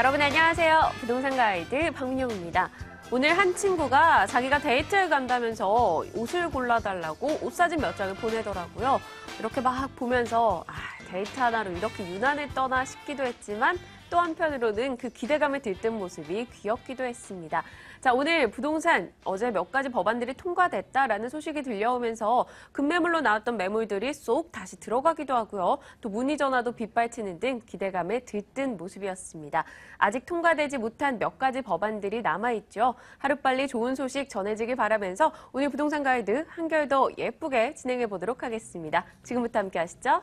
여러분 안녕하세요. 부동산 가이드 박민영입니다. 오늘 한 친구가 자기가 데이트를 간다면서 옷을 골라달라고 옷사진 몇 장을 보내더라고요. 이렇게 막 보면서 데이트 하나로 이렇게 유난을 떠나 싶기도 했지만 또 한편으로는 그 기대감에 들뜬 모습이 귀엽기도 했습니다. 자, 오늘 부동산 어제 몇 가지 법안들이 통과됐다라는 소식이 들려오면서 급매물로 나왔던 매물들이 쏙 다시 들어가기도 하고요. 또 문의 전화도 빗발치는 등 기대감에 들뜬 모습이었습니다. 아직 통과되지 못한 몇 가지 법안들이 남아있죠. 하루빨리 좋은 소식 전해지길 바라면서 오늘 부동산 가이드 한결 더 예쁘게 진행해 보도록 하겠습니다. 지금부터 함께 하시죠.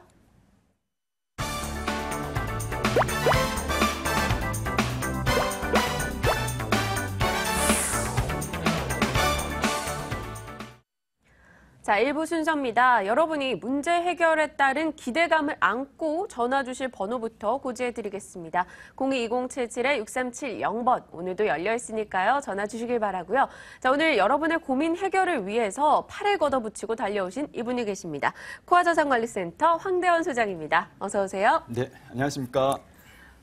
자, 1부 순서입니다. 여러분이 문제 해결에 따른 기대감을 안고 전화 주실 번호부터 고지해드리겠습니다. 022077-6370번 오늘도 열려 있으니까요. 전화 주시길 바라고요. 자, 오늘 여러분의 고민 해결을 위해서 팔을 걷어붙이고 달려오신 이분이 계십니다. 코아자산관리센터 황대원 소장입니다. 어서 오세요. 네, 안녕하십니까.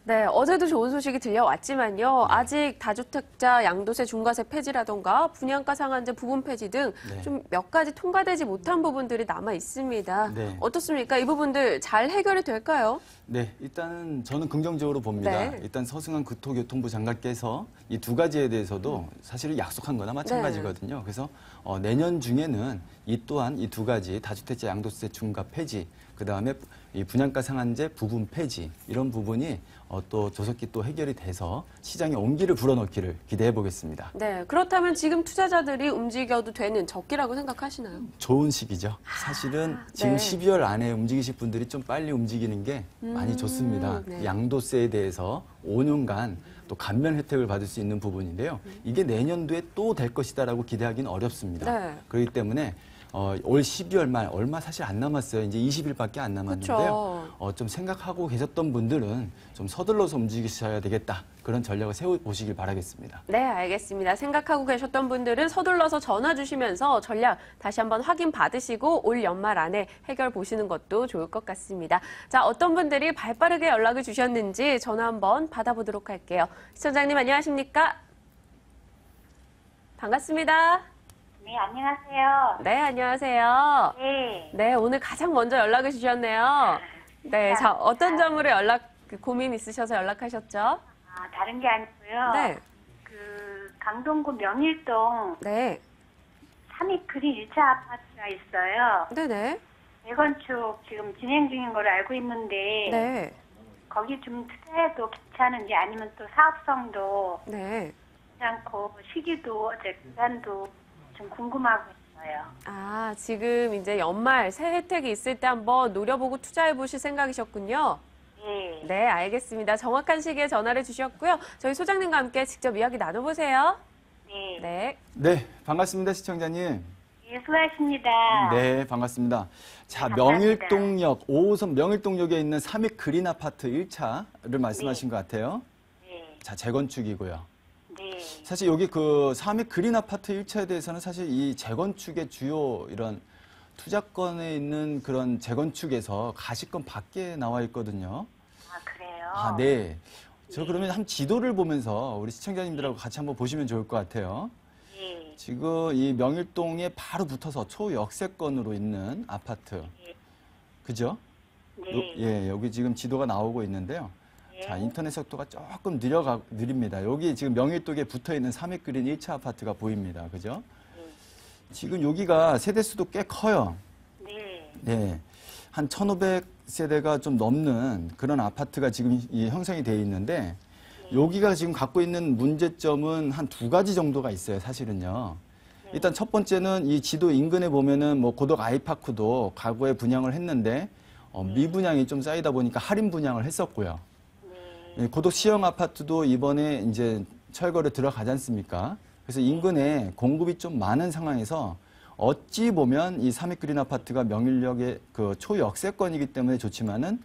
네, 어제도 좋은 소식이 들려왔지만요. 아직 다주택자 양도세 중과세 폐지라던가 분양가 상한제 부분 폐지 등 좀 몇 가지 통과되지 못한 부분들이 남아 있습니다. 네. 어떻습니까? 이 부분들 잘 해결이 될까요? 네, 일단은 저는 긍정적으로 봅니다. 네. 일단 서승환 국토교통부 장관께서 이 두 가지에 대해서도 사실은 약속한 거나 마찬가지거든요. 그래서 내년 중에는 이 또한 이 두 가지 다주택자 양도세 중과 폐지, 그다음에 이 분양가 상한제 부분 폐지 이런 부분이 또 조속히 또 해결이 돼서 시장에 온기를 불어넣기를 기대해 보겠습니다. 네, 그렇다면 지금 투자자들이 움직여도 되는 적기라고 생각하시나요? 좋은 시기죠. 사실은 지금 네. 12월 안에 움직이실 분들이 좀 빨리 움직이는 게 많이 좋습니다. 네. 양도세에 대해서 5년간 또 감면 혜택을 받을 수 있는 부분인데요. 이게 내년도에 또 될 것이다라고 기대하기는 어렵습니다. 네. 그렇기 때문에 올 12월 말 얼마 사실 안 남았어요. 이제 20일밖에 안 남았는데요. 좀 생각하고 계셨던 분들은 좀 서둘러서 움직이셔야 되겠다. 그런 전략을 세워보시길 바라겠습니다. 네, 알겠습니다. 생각하고 계셨던 분들은 서둘러서 전화 주시면서 전략 다시 한번 확인 받으시고 올 연말 안에 해결 보시는 것도 좋을 것 같습니다. 자, 어떤 분들이 발빠르게 연락을 주셨는지 전화 한번 받아보도록 할게요. 시청자님 안녕하십니까? 반갑습니다. 네, 안녕하세요. 네, 안녕하세요. 네. 네, 오늘 가장 먼저 연락을 주셨네요. 네, 자, 어떤 점으로 고민 있으셔서 연락하셨죠? 다른 게 아니고요. 네. 강동구 명일동 네. 삼익그린 1차 아파트가 있어요. 네네. 재건축 지금 진행 중인 걸 알고 있는데 네. 거기 좀 투자해도 괜찮은지 아니면 또 사업성도 네. 괜찮고 시기도 기간도 좀 궁금하고 있어요. 지금 이제 연말 새 혜택이 있을 때 한번 노려보고 투자해 보실 생각이셨군요. 네. 네, 알겠습니다. 정확한 시기에 전화를 주셨고요. 저희 소장님과 함께 직접 이야기 나눠보세요. 네. 네. 네, 반갑습니다, 시청자님. 네, 수고하십니다. 네, 반갑습니다. 자, 감사합니다. 명일동역, 5호선 명일동역에 있는 삼익그린 아파트 1차를 말씀하신 것 같아요. 네. 자, 재건축이고요. 네. 사실 여기 삼익그린 아파트 1차에 대해서는 사실 이 재건축의 주요 이런 투자권에 있는 그런 재건축에서 가시권 밖에 나와 있거든요. 그래요? 네. 저 그러면 한 지도를 보면서 우리 시청자님들하고 같이 한번 보시면 좋을 것 같아요. 네. 지금 이 명일동에 바로 붙어서 초역세권으로 있는 아파트. 그죠? 네. 예, 여기 지금 지도가 나오고 있는데요. 자, 인터넷 속도가 조금 느립니다. 여기 지금 명일동에 붙어 있는 삼익그린 1차 아파트가 보입니다. 그죠? 지금 여기가 세대수도 꽤 커요. 네. 네. 한 1,500세대가 좀 넘는 그런 아파트가 지금 형성이 되어 있는데 여기가 지금 갖고 있는 문제점은 한 두 가지 정도가 있어요, 사실은요. 일단 첫 번째는 이 지도 인근에 보면은 고덕 아이파크도 과거에 분양을 했는데 미분양이 좀 쌓이다 보니까 할인 분양을 했었고요. 고덕 시형 아파트도 이번에 이제 철거를 들어가지 않습니까? 그래서 인근에 공급이 좀 많은 상황에서 어찌 보면 이 삼익그린 아파트가 명일역의 초역세권이기 때문에 좋지만은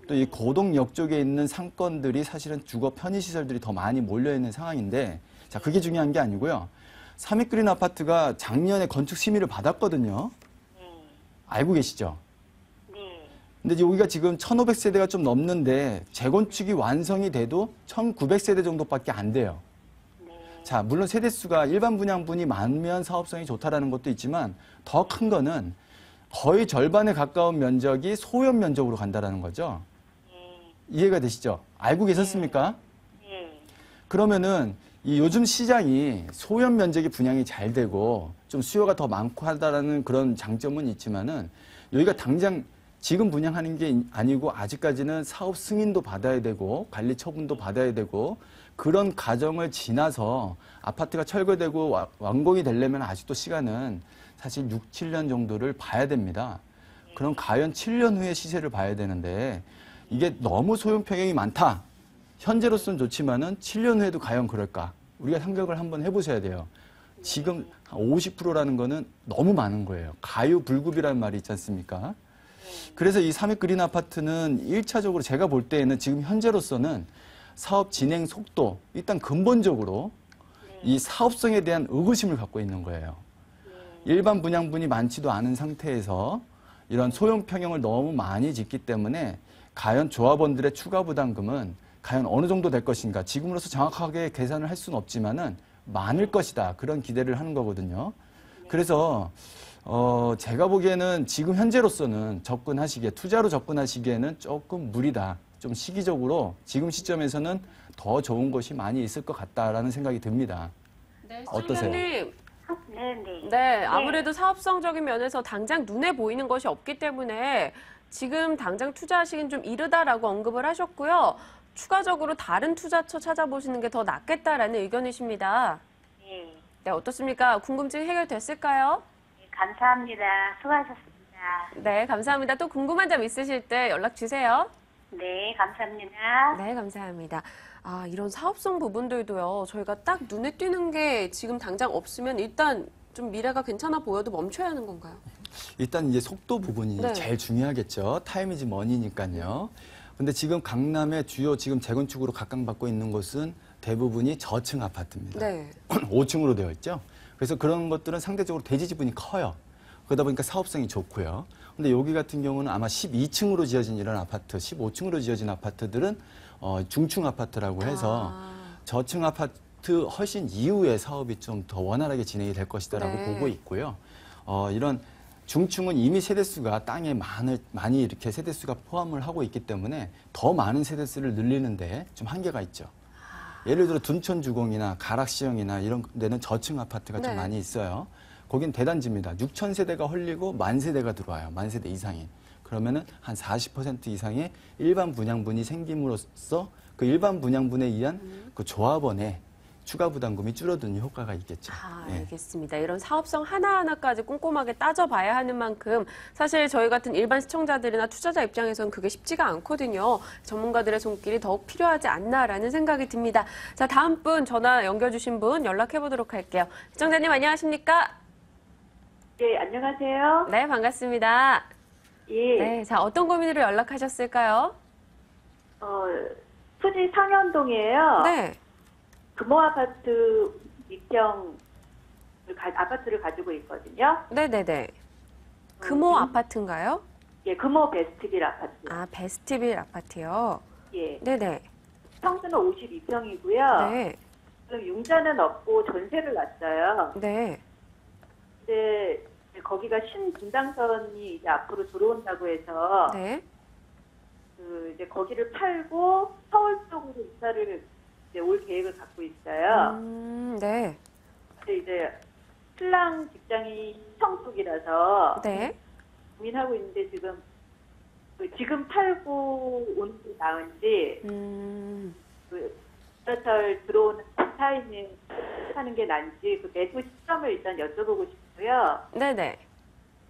또 이 고덕역 쪽에 있는 상권들이 사실은 주거 편의시설들이 더 많이 몰려있는 상황인데, 자, 그게 중요한 게 아니고요. 삼익그린 아파트가 작년에 건축 심의를 받았거든요. 알고 계시죠? 네. 근데 여기가 지금 1,500세대가 좀 넘는데 재건축이 완성이 돼도 1,900세대 정도밖에 안 돼요. 자, 물론 세대수가 일반 분양분이 많으면 사업성이 좋다라는 것도 있지만 더 큰 거는 거의 절반에 가까운 면적이 소형 면적으로 간다라는 거죠. 이해가 되시죠? 알고 계셨습니까? 그러면은 이 요즘 시장이 소형 면적이 분양이 잘 되고 좀 수요가 더 많고 하다라는 그런 장점은 있지만은 여기가 당장 지금 분양하는 게 아니고 아직까지는 사업 승인도 받아야 되고 관리 처분도 받아야 되고 그런 과정을 지나서 아파트가 철거되고 완공이 되려면 아직도 시간은 사실 6, 7년 정도를 봐야 됩니다. 그럼 과연 7년 후에 시세를 봐야 되는데 이게 너무 소형 평형이 많다. 현재로서는 좋지만은 7년 후에도 과연 그럴까? 우리가 생각을 한번 해보셔야 돼요. 지금 50%라는 거는 너무 많은 거예요. 가유불급이라는 말이 있지 않습니까? 그래서 이 삼익 그린 아파트는 1차적으로 제가 볼 때에는 지금 현재로서는 사업 진행 속도, 일단 근본적으로 이 사업성에 대한 의구심을 갖고 있는 거예요. 일반 분양분이 많지도 않은 상태에서 이런 소형 평형을 너무 많이 짓기 때문에 과연 조합원들의 추가 부담금은 과연 어느 정도 될 것인가. 지금으로서 정확하게 계산을 할 수는 없지만은 많을 것이다. 그런 기대를 하는 거거든요. 그래서 제가 보기에는 지금 현재로서는 투자로 접근하시기에는 조금 무리다. 좀 시기적으로 지금 시점에서는 더 좋은 것이 많이 있을 것 같다라는 생각이 듭니다. 네, 어떠세요? 시청자님. 네네. 네, 아무래도 사업성적인 면에서 당장 눈에 보이는 것이 없기 때문에 지금 당장 투자하시긴 좀 이르다라고 언급을 하셨고요. 추가적으로 다른 투자처 찾아보시는 게 더 낫겠다라는 의견이십니다. 네. 네, 어떻습니까? 궁금증이 해결됐을까요? 네, 감사합니다. 수고하셨습니다. 네, 감사합니다. 또 궁금한 점 있으실 때 연락 주세요. 네, 감사합니다. 네, 감사합니다. 이런 사업성 부분들도요, 저희가 딱 눈에 띄는 게 지금 당장 없으면 일단 좀 미래가 괜찮아 보여도 멈춰야 하는 건가요? 일단 이제 속도 부분이 네. 제일 중요하겠죠. 타임 이즈 머니니까요. 근데 지금 강남의 주요 지금 재건축으로 각광받고 있는 곳은 대부분이 저층 아파트입니다. 네. 5층으로 되어 있죠. 그래서 그런 것들은 상대적으로 대지 지분이 커요. 그러다 보니까 사업성이 좋고요. 근데 여기 같은 경우는 아마 12층으로 지어진 이런 아파트, 15층으로 지어진 아파트들은 중층 아파트라고 해서 저층 아파트 훨씬 이후에 사업이 좀 더 원활하게 진행이 될 것이다라고 네. 보고 있고요. 이런 중층은 이미 세대수가 땅에 많이 이렇게 세대수가 포함을 하고 있기 때문에 더 많은 세대수를 늘리는데 좀 한계가 있죠. 예를 들어 둔촌주공이나 가락시형이나 이런 데는 저층 아파트가 네. 좀 많이 있어요. 거긴 대단지입니다. 6,000세대가 헐리고 10,000세대가 들어와요. 10,000세대 이상이. 그러면은 한 40% 이상의 일반 분양분이 생김으로써 그 일반 분양분에 의한 그 조합원의 추가 부담금이 줄어드는 효과가 있겠죠. 예. 알겠습니다. 이런 사업성 하나하나까지 꼼꼼하게 따져봐야 하는 만큼 사실 저희 같은 일반 시청자들이나 투자자 입장에서는 그게 쉽지가 않거든요. 전문가들의 손길이 더욱 필요하지 않나라는 생각이 듭니다. 자, 다음 분 전화 연결 주신 분 연락해보도록 할게요. 시청자님 안녕하십니까? 네, 안녕하세요. 네, 반갑습니다. 예, 네, 자, 어떤 고민으로 연락하셨을까요? 수지 상현동이에요. 네. 금호 아파트 2평 아파트를 가지고 있거든요. 네네네. 금호 아파트인가요? 예, 금호 베스트빌 아파트. 베스트빌 아파트요. 예, 네네. 평수는 52평이고요. 네. 지금 융자는 없고 전세를 놨어요. 네. 근데 거기가 신분당선이 이제 앞으로 들어온다고 해서 네. 이제 거기를 팔고 서울 쪽으로 이사를 이제 올 계획을 갖고 있어요. 네. 근데 이제 신랑 직장이 시청 쪽이라서 네. 고민하고 있는데 지금 팔고 오는 게 나은지 지하철 들어오는 타이밍 하는 게 나은지 그 매도 시점을 일단 여쭤보고 싶고요. 네네.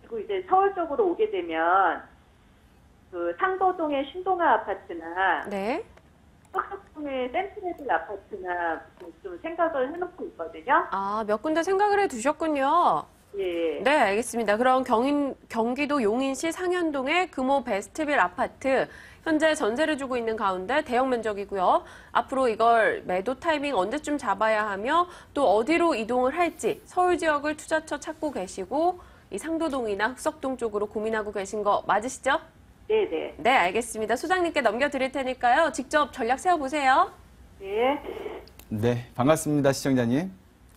그리고 이제 서울 쪽으로 오게 되면 그 상도동의 신동아 아파트나 네. 석석동의 센트레빌 아파트나 좀 생각을 해놓고 있거든요. 몇 군데 생각을 해 두셨군요. 예. 네, 알겠습니다. 그럼 경기도 용인시 상현동의 금호 베스트빌 아파트 현재 전세를 주고 있는 가운데 대형 면적이고요. 앞으로 이걸 매도 타이밍 언제쯤 잡아야 하며 또 어디로 이동을 할지 서울 지역을 투자처 찾고 계시고 이 상도동이나 흑석동 쪽으로 고민하고 계신 거 맞으시죠? 네네. 네, 알겠습니다. 소장님께 넘겨드릴 테니까요. 직접 전략 세워보세요. 네. 네, 반갑습니다, 시청자님.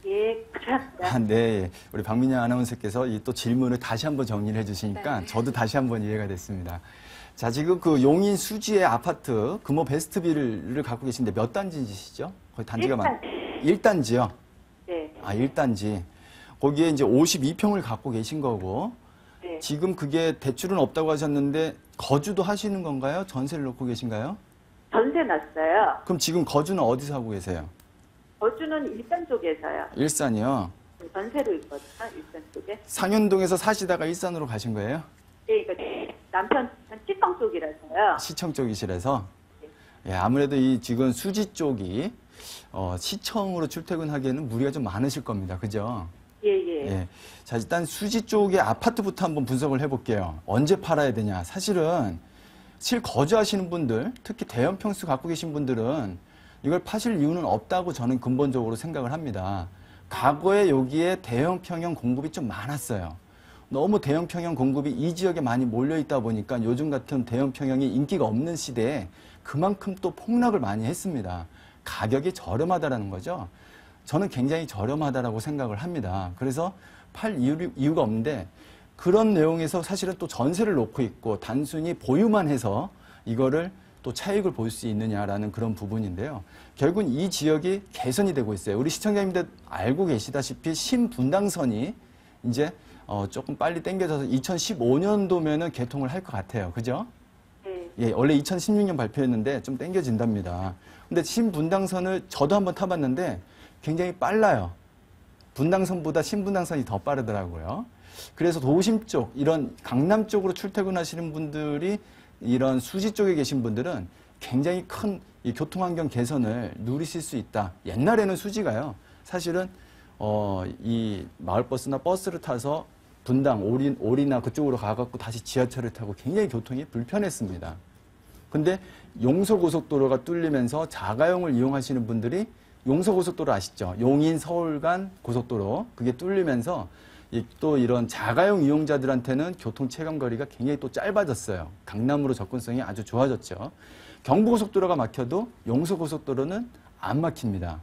예, 감사합니다. 아, 네. 우리 박민영 아나운서께서 이 또 질문을 다시 한번 정리를 해주시니까 네. 저도 다시 한번 이해가 됐습니다. 자, 지금 그 용인 수지의 아파트 금호 베스트빌을 갖고 계신데 몇 단지시죠? 거의 단지가 많. 1단지요? 네. 아, 1단지. 거기에 이제 52평을 갖고 계신 거고, 네. 지금 그게 대출은 없다고 하셨는데, 거주도 하시는 건가요? 전세를 놓고 계신가요? 전세 났어요. 그럼 지금 거주는 어디서 하고 계세요? 거주는 일산 쪽에서요. 일산이요? 전세로 있거든요. 일산 쪽에. 상현동에서 사시다가 일산으로 가신 거예요? 네, 이거 남편 시청 쪽이라서요. 시청 쪽이시라서. 예, 아무래도 이 지금 수지 쪽이 시청으로 출퇴근하기에는 무리가 좀 많으실 겁니다. 그죠? 예, 예. 예. 자, 일단 수지 쪽의 아파트부터 한번 분석을 해볼게요. 언제 팔아야 되냐. 사실은 실거주하시는 분들, 특히 대형 평수 갖고 계신 분들은 이걸 파실 이유는 없다고 저는 근본적으로 생각을 합니다. 과거에 여기에 대형 평형 공급이 좀 많았어요. 너무 대형 평형 공급이 이 지역에 많이 몰려있다 보니까 요즘 같은 대형 평형이 인기가 없는 시대에 그만큼 또 폭락을 많이 했습니다. 가격이 저렴하다라는 거죠. 저는 굉장히 저렴하다라고 생각을 합니다. 그래서 팔 이유가 없는데 그런 내용에서 사실은 또 전세를 놓고 있고 단순히 보유만 해서 이거를 또 차익을 볼 수 있느냐라는 그런 부분인데요. 결국은 이 지역이 개선이 되고 있어요. 우리 시청자님들 알고 계시다시피 신분당선이 이제 조금 빨리 당겨져서 2015년도면은 개통을 할 것 같아요. 그죠? 네. 예, 원래 2016년 발표했는데 좀 당겨진답니다. 근데 신분당선을 저도 한번 타봤는데 굉장히 빨라요. 분당선보다 신분당선이 더 빠르더라고요. 그래서 도심 쪽, 이런 강남 쪽으로 출퇴근하시는 분들이 이런 수지 쪽에 계신 분들은 굉장히 큰 이 교통환경 개선을 누리실 수 있다. 옛날에는 수지가요. 사실은 이 마을버스나 버스를 타서 분당, 오리나 그쪽으로 가갖고 다시 지하철을 타고 굉장히 교통이 불편했습니다. 근데 용서고속도로가 뚫리면서 자가용을 이용하시는 분들이 용서고속도로 아시죠? 용인 서울 간 고속도로 그게 뚫리면서 또 이런 자가용 이용자들한테는 교통 체감거리가 굉장히 또 짧아졌어요. 강남으로 접근성이 아주 좋아졌죠. 경부고속도로가 막혀도 용서고속도로는 안 막힙니다.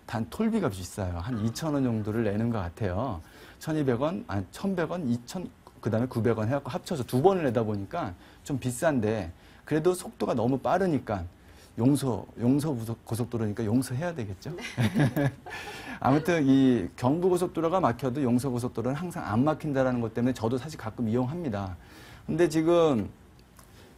단 톨비가 비싸요. 한 2,000원 정도를 내는 것 같아요. 1,200원, 1,100원, 2,000, 그 다음에 900원 해갖고 합쳐서 두 번을 내다 보니까 좀 비싼데 그래도 속도가 너무 빠르니까 용서고속도로니까 용서해야 되겠죠. 아무튼 이 경부고속도로가 막혀도 용서고속도로는 항상 안 막힌다는 것 때문에 저도 사실 가끔 이용합니다. 근데 지금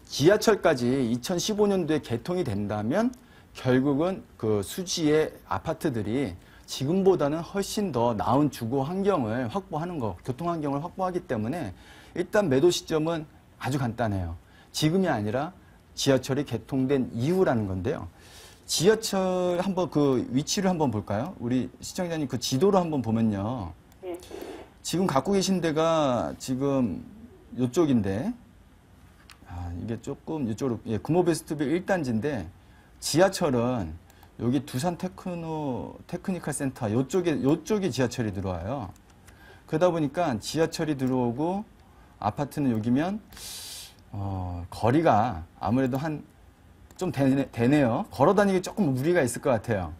지하철까지 2015년도에 개통이 된다면 결국은 그 수지의 아파트들이 지금보다는 훨씬 더 나은 주거 환경을 확보하는 거, 교통 환경을 확보하기 때문에 일단 매도 시점은 아주 간단해요. 지금이 아니라 지하철이 개통된 이후라는 건데요. 지하철 한번 그 위치를 한번 볼까요? 우리 시청자님 그 지도를 한번 보면요. 네. 지금 갖고 계신 데가 지금 이쪽인데, 이게 조금 이쪽으로, 예, 금호베스트빌 1단지인데, 지하철은 여기 두산 테크니컬 센터 요쪽에 지하철이 들어와요. 그러다 보니까 지하철이 들어오고 아파트는 여기면 거리가 아무래도 좀 되네요. 걸어 다니기 조금 무리가 있을 것 같아요.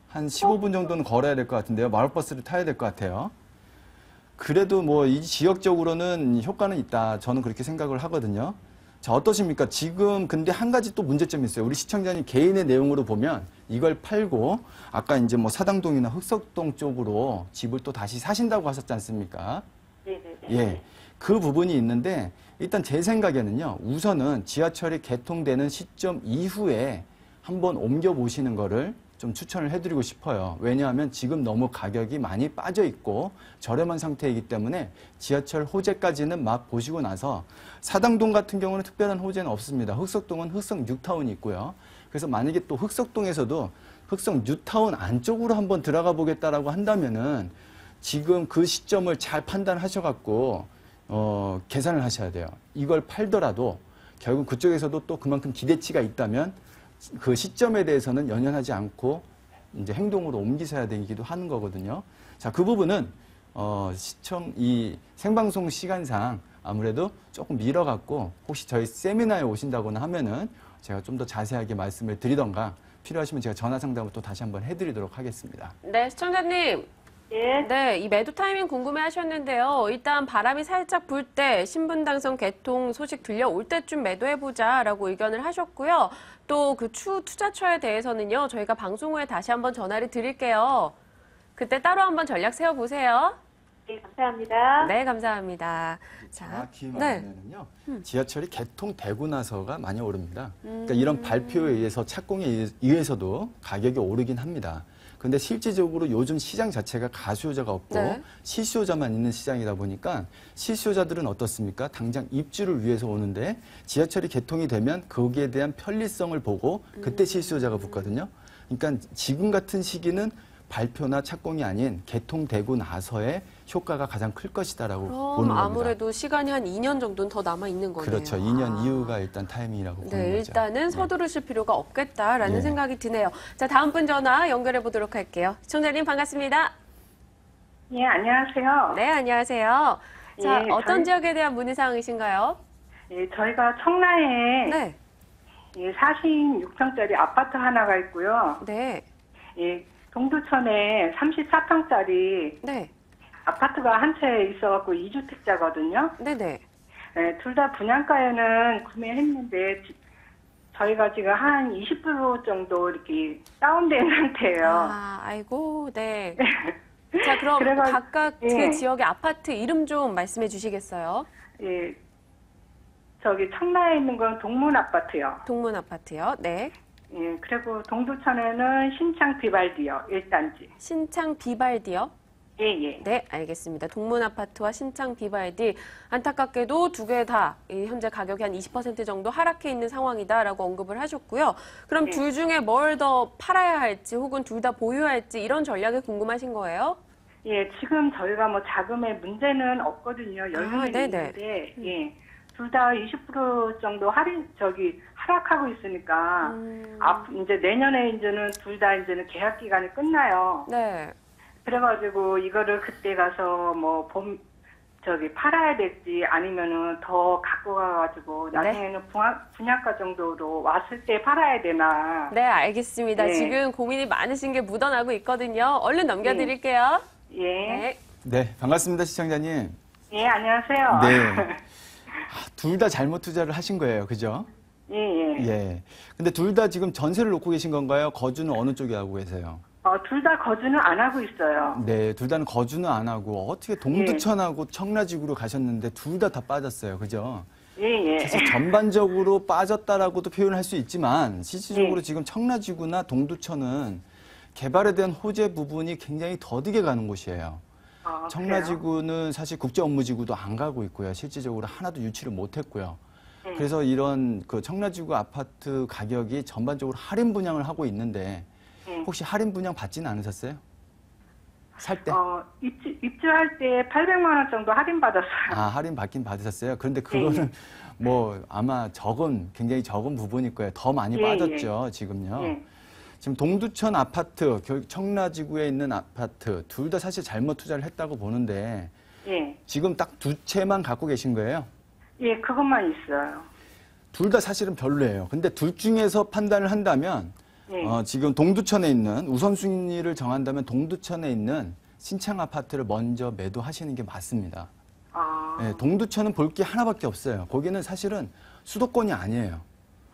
한 15분 정도는 걸어야 될 것 같은데요. 마을버스를 타야 될 것 같아요. 그래도 뭐 이 지역적으로는 효과는 있다. 저는 그렇게 생각을 하거든요. 자, 어떠십니까? 지금 근데 한 가지 또 문제점이 있어요. 우리 시청자님 개인의 내용으로 보면 이걸 팔고 아까 이제 뭐 사당동이나 흑석동 쪽으로 집을 또 다시 사신다고 하셨지 않습니까? 네네. 예. 그 부분이 있는데 일단 제 생각에는요. 우선은 지하철이 개통되는 시점 이후에 한번 옮겨보시는 거를 좀 추천을 해드리고 싶어요. 왜냐하면 지금 너무 가격이 많이 빠져 있고 저렴한 상태이기 때문에 지하철 호재까지는 막 보시고 나서 사당동 같은 경우는 특별한 호재는 없습니다. 흑석동은 흑석 뉴타운이 있고요. 그래서 만약에 또 흑석동에서도 흑석 뉴타운 안쪽으로 한번 들어가 보겠다라고 한다면은 지금 그 시점을 잘 판단하셔갖고 계산을 하셔야 돼요. 이걸 팔더라도 결국 그쪽에서도 또 그만큼 기대치가 있다면 그 시점에 대해서는 연연하지 않고 이제 행동으로 옮기셔야 되기도 하는 거거든요. 자, 그 부분은 이 생방송 시간상 아무래도 조금 미뤄갖고 혹시 저희 세미나에 오신다거나 하면은 제가 좀 더 자세하게 말씀을 드리던가 필요하시면 제가 전화 상담을 또 다시 한번 해드리도록 하겠습니다. 네, 시청자님. 예. 네, 이 매도 타이밍 궁금해 하셨는데요. 일단 바람이 살짝 불 때 신분당선 개통 소식 들려올 때쯤 매도해보자라고 의견을 하셨고요. 또 그 추후 투자처에 대해서는요, 저희가 방송 후에 다시 한번 전화를 드릴게요. 그때 따로 한번 전략 세워보세요. 네, 감사합니다. 네, 감사합니다. 자, 정확히 네. 말하면요, 지하철이 개통되고 나서가 많이 오릅니다. 그러니까 이런 발표에 의해서 착공에 의해서도 가격이 오르긴 합니다. 근데 실질적으로 요즘 시장 자체가 가수요자가 없고 네. 실수요자만 있는 시장이다 보니까 실수요자들은 어떻습니까? 당장 입주를 위해서 오는데 지하철이 개통이 되면 거기에 대한 편리성을 보고 그때 실수요자가 붙거든요. 그러니까 지금 같은 시기는 발표나 착공이 아닌 개통되고 나서의 효과가 가장 클 것이다라고 보는 그럼 겁니다. 아무래도 시간이 한 2년 정도는 더 남아있는 거네요. 그렇죠. 2년 아. 이후가 일단 타이밍이라고 보는 네, 거죠. 일단은 서두르실 필요가 없겠다라는 예. 생각이 드네요. 자, 다음 분 전화 연결해 보도록 할게요. 시청자님 반갑습니다. 예, 안녕하세요. 네, 안녕하세요. 자, 예, 어떤 저희- 지역에 대한 문의사항이신가요? 예, 저희가 청라에 네, 예, 46평짜리 아파트 하나가 있고요. 네, 예, 동두천에 34평짜리 네, 아파트가 한 채 있어갖고 2주택자거든요. 네네. 예, 둘 다 분양가에는 구매했는데 저희가 지금 한 20% 정도 이렇게 다운된 상태예요. 아, 아이고, 네. 자, 그럼 그래가- 각각 그 예. 지역의 아파트 이름 좀 말씀해 주시겠어요? 예, 저기 청라에 있는 건 동문 아파트요. 동문 아파트요. 네. 예, 그리고 동두천에는 신창 비발디요. 1단지. 신창 비발디요. 예, 예. 네, 알겠습니다. 동문 아파트와 신창 비발디 안타깝게도 두 개 다 현재 가격이 한 20% 정도 하락해 있는 상황이다라고 언급을 하셨고요. 그럼 네. 둘 중에 뭘 더 팔아야 할지 혹은 둘 다 보유할지 이런 전략이 궁금하신 거예요? 예, 지금 저희가 뭐 자금의 문제는 없거든요. 여유는 네네. 있는데, 예. 둘 다 20% 정도 하락하고 있으니까, 이제 내년에 이제는 둘 다 이제는 계약 기간이 끝나요. 네. 그래가지고 이거를 그때 가서 뭐 팔아야 될지 아니면은 더 갖고 가가지고 나중에는 분양가 정도로 왔을 때 팔아야 되나. 네, 알겠습니다. 네. 지금 고민이 많으신 게 묻어나고 있거든요. 얼른 넘겨드릴게요. 예. 네. 네, 반갑습니다, 시청자님. 예, 안녕하세요. 네. 둘 다 잘못 투자를 하신 거예요, 그죠? 예, 예. 예. 근데 둘 다 지금 전세를 놓고 계신 건가요? 거주는 어느 쪽에 하고 계세요? 둘 다 거주는 안 하고 있어요. 네, 둘 다는 거주는 안 하고 어떻게 동두천하고 청라지구로 가셨는데 둘 다 빠졌어요, 그죠? 예, 예. 사실 전반적으로 빠졌다라고도 표현할 수 있지만 실질적으로 네. 지금 청라지구나 동두천은 개발에 대한 호재 부분이 굉장히 더디게 가는 곳이에요. 그래요? 청라지구는 사실 국제업무지구도 안 가고 있고요. 실질적으로 하나도 유치를 못했고요. 네. 그래서 이런 그 청라지구 아파트 가격이 전반적으로 할인 분양을 하고 있는데 네. 혹시 할인 분양 받지는 않으셨어요? 살 때? 입주할 때 800만 원 정도 할인 받았어요. 아, 할인 받긴 받으셨어요? 그런데 그거는 뭐 아마 굉장히 적은 부분일 거예요. 더 많이 예, 빠졌죠, 지금요. 예. 지금 동두천 아파트, 청라지구에 있는 아파트 둘 다 사실 잘못 투자를 했다고 보는데 예. 지금 딱 두 채만 갖고 계신 거예요? 예, 그것만 있어요. 둘 다 사실은 별로예요. 근데 둘 중에서 판단을 한다면 예. 지금 동두천에 있는 우선순위를 정한다면 동두천에 있는 신창 아파트를 먼저 매도하시는 게 맞습니다. 네, 동두천은 볼 게 하나밖에 없어요. 거기는 사실은 수도권이 아니에요.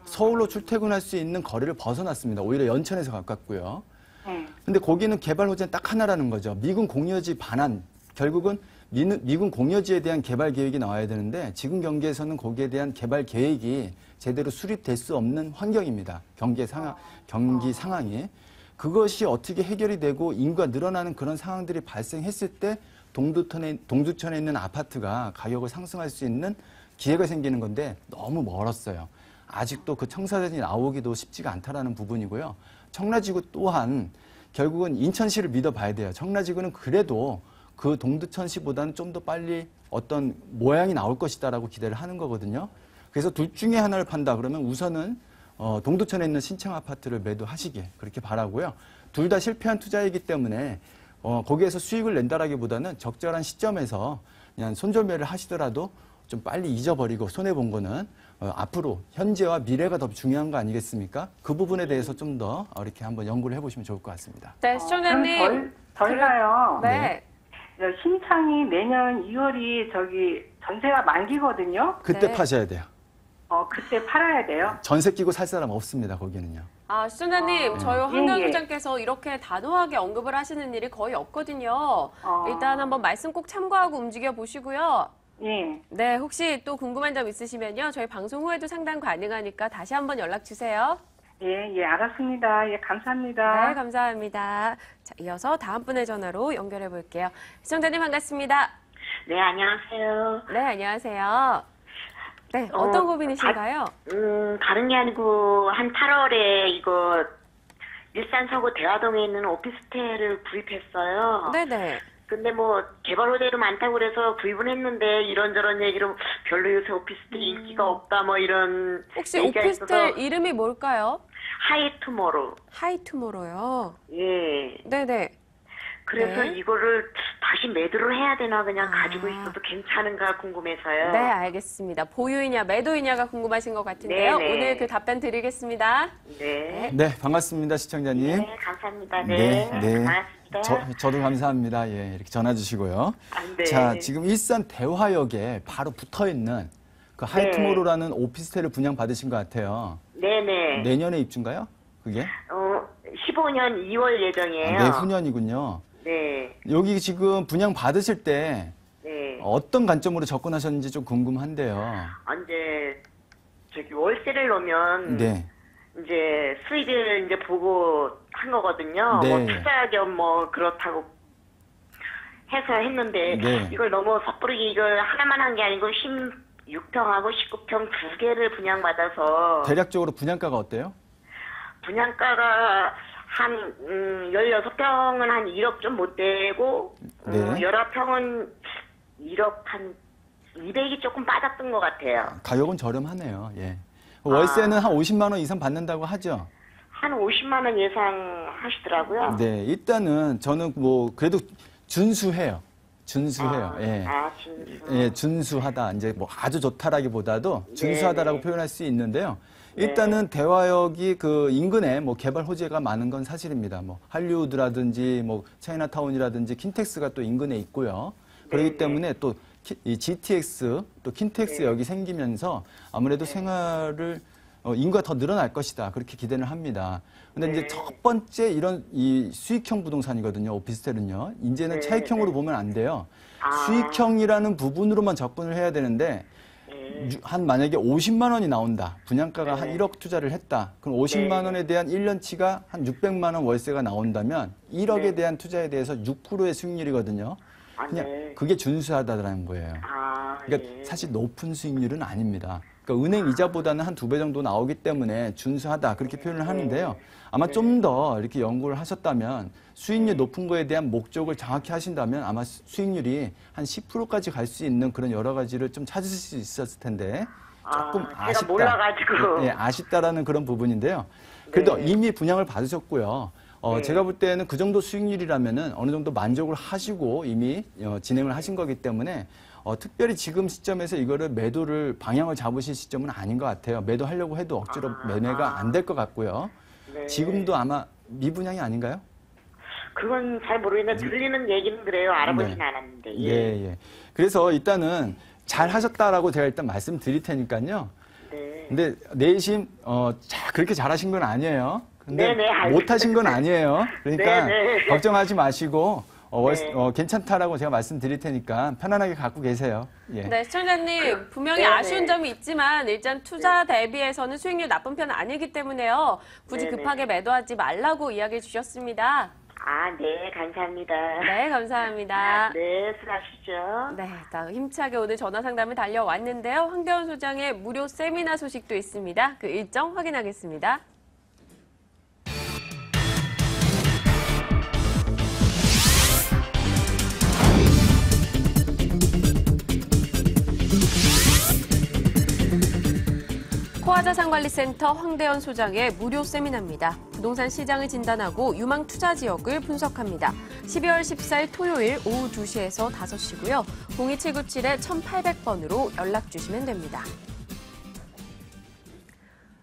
서울로 출퇴근할 수 있는 거리를 벗어났습니다. 오히려 연천에서 가깝고요. 예. 근데 거기는 개발 호재는 딱 하나라는 거죠. 미군 공여지 반환. 결국은 미군 공여지에 대한 개발 계획이 나와야 되는데 지금 경기에서는 거기에 대한 개발 계획이 제대로 수립될 수 없는 환경입니다. 경기 상황이. 그것이 어떻게 해결이 되고 인구가 늘어나는 그런 상황들이 발생했을 때 동두천에 있는 아파트가 가격을 상승할 수 있는 기회가 생기는 건데 너무 멀었어요. 아직도 그 청사진이 나오기도 쉽지가 않다라는 부분이고요. 청라지구 또한 결국은 인천시를 믿어봐야 돼요. 청라지구는 그래도 그 동두천시보다는 좀 더 빨리 어떤 모양이 나올 것이다라고 기대를 하는 거거든요. 그래서 둘 중에 하나를 판다 그러면 우선은 동두천에 있는 신창 아파트를 매도하시길 그렇게 바라고요. 둘 다 실패한 투자이기 때문에 거기에서 수익을 낸다라기보다는 적절한 시점에서 그냥 손절매를 하시더라도 좀 빨리 잊어버리고 손해본 거는 앞으로 현재와 미래가 더 중요한 거 아니겠습니까? 그 부분에 대해서 좀 더 이렇게 한번 연구를 해보시면 좋을 것 같습니다. 네, 시청자님. 그럼 저희가요. 네. 신청이 내년 2월이 전세가 만기거든요. 그때 네. 파셔야 돼요. 그때 팔아야 돼요. 전세 끼고 살 사람 없습니다, 거기는요. 아, 시청자님, 저희 예, 황교안 예. 소장께서 이렇게 단호하게 언급을 하시는 일이 거의 없거든요. 일단 한번 말씀 꼭 참고하고 움직여 보시고요. 예. 네, 혹시 또 궁금한 점 있으시면요. 저희 방송 후에도 상담 가능하니까 다시 한번 연락 주세요. 예, 알았습니다. 예, 감사합니다. 네, 감사합니다. 자, 이어서 다음 분의 전화로 연결해 볼게요. 시청자님 반갑습니다. 네, 안녕하세요. 네, 안녕하세요. 네, 어떤 고민이신가요? 다른 게 아니고, 한 8월에 이거, 일산 서구 대화동에 있는 오피스텔을 구입했어요. 네네. 근데 뭐, 개발 호재도 많다고 그래서 구입은 했는데, 이런저런 얘기로 별로 요새 오피스텔 인기가 없다, 뭐 이런. 혹시 얘기가 오피스텔 있어서 이름이 뭘까요? 하이투모로. 하이투모로요. 예. 네네. 그래서 네. 이거를 다시 매도를 해야 되나, 그냥 아. 가지고 있어도 괜찮은가 궁금해서요. 네, 알겠습니다. 보유이냐 매도이냐가 궁금하신 것 같은데요. 네네. 오늘 그 답변 드리겠습니다. 네. 네, 반갑습니다, 시청자님. 네, 감사합니다. 네. 고맙습니다. 저도 감사합니다. 예, 이렇게 전화 주시고요. 네. 자, 지금 일산 대화역에 바로 붙어 있는 그 하이투모로라는 오피스텔을 분양받으신 것 같아요. 네네. 내년에 입주인가요? 그게? 15년 2월 예정이에요. 내후년이군요. 네. 여기 지금 분양 받으실 때 네. 어떤 관점으로 접근하셨는지 좀 궁금한데요. 이제 월세를 넣으면 네. 이제 수익을 이제 보고 한 거거든요. 네. 뭐 투자 겸 뭐 그렇다고 해서 했는데 네. 이걸 너무 섣부르게 이걸 하나만 한 게 아니고 16평하고 19평 두 개를 분양받아서 대략적으로 분양가가 어때요? 분양가가 한 16평은 한 1억 좀 못 되고 네. 19평은 1억 한 200이 조금 빠졌던 것 같아요. 가격은 저렴하네요. 예. 월세는 한 50만 원 이상 받는다고 하죠? 한 50만 원 예상하시더라고요. 네, 일단은 저는 뭐 그래도 준수해요. 준수해요. 예. 진짜. 예, 준수하다. 이제 뭐 아주 좋다라기보다도 준수하다라고 네. 표현할 수 있는데요. 일단은 대화역이 그 인근에 뭐 개발 호재가 많은 건 사실입니다. 뭐 할리우드라든지 뭐 차이나타운이라든지 킨텍스가 또 인근에 있고요. 그렇기 때문에 또 이 GTX 또 킨텍스 역이 생기면서 아무래도 생활을 인구가 더 늘어날 것이다. 그렇게 기대를 합니다. 근데 이제 첫 번째 이런 이 수익형 부동산이거든요. 오피스텔은요. 이제는 차익형으로 보면 안 돼요. 수익형이라는 부분으로만 접근을 해야 되는데 한 만약에 50만 원이 나온다. 분양가가 한 1억 투자를 했다. 그럼 50만 원에 대한 1년치가 한 600만 원 월세가 나온다면 1억에 대한 투자에 대해서 6%의 수익률이거든요. 그냥 그게 준수하다라는 거예요. 그러니까 사실 높은 수익률은 아닙니다. 그러니까 은행 이자보다는 한 2배 정도 나오기 때문에 준수하다 그렇게 표현을 하는데요. 아마 좀 더 이렇게 연구를 하셨다면 수익률 높은 거에 대한 목적을 정확히 하신다면 아마 수익률이 한 10%까지 갈 수 있는 그런 여러 가지를 좀 찾으실 수 있었을 텐데 조금 제가 아쉽다. 몰라가지고. 예, 아쉽다라는 그런 부분인데요. 그래도 이미 분양을 받으셨고요. 제가 볼 때는 그 정도 수익률이라면은 어느 정도 만족을 하시고 이미 진행을 하신 거기 때문에 특별히 지금 시점에서 이거를 매도를 방향을 잡으실 시점은 아닌 것 같아요. 매도하려고 해도 억지로 매매가 안 될 것 같고요. 네. 지금도 아마 미분양이 아닌가요? 그건 잘 모르겠는데 들리는 얘기는 그래요. 알아보진 않았는데. 예. 그래서 일단은 잘 하셨다라고 제가 일단 말씀드릴 테니까요. 네. 근데 내심 그렇게 잘하신 건 아니에요. 근데 네네, 알겠습니다. 못하신 건 아니에요. 그러니까 네네. 걱정하지 마시고 네. 괜찮다라고 제가 말씀드릴 테니까 편안하게 갖고 계세요. 예. 네, 시청자님 분명히 네네. 아쉬운 점이 있지만 일단 투자 대비해서는 수익률 나쁜 편은 아니기 때문에요. 굳이 네네. 급하게 매도하지 말라고 이야기 주셨습니다. 네, 감사합니다. 네, 감사합니다. 네, 수고하시죠. 네, 다음 힘차게 오늘 전화 상담을 달려왔는데요. 황교안 소장의 무료 세미나 소식도 있습니다. 그 일정 확인하겠습니다. 코아자산관리센터 황대현 소장의 무료 세미나입니다. 부동산 시장을 진단하고 유망 투자 지역을 분석합니다. 12월 14일 토요일 오후 2시에서 5시고요. 02797-1800번으로 연락 주시면 됩니다.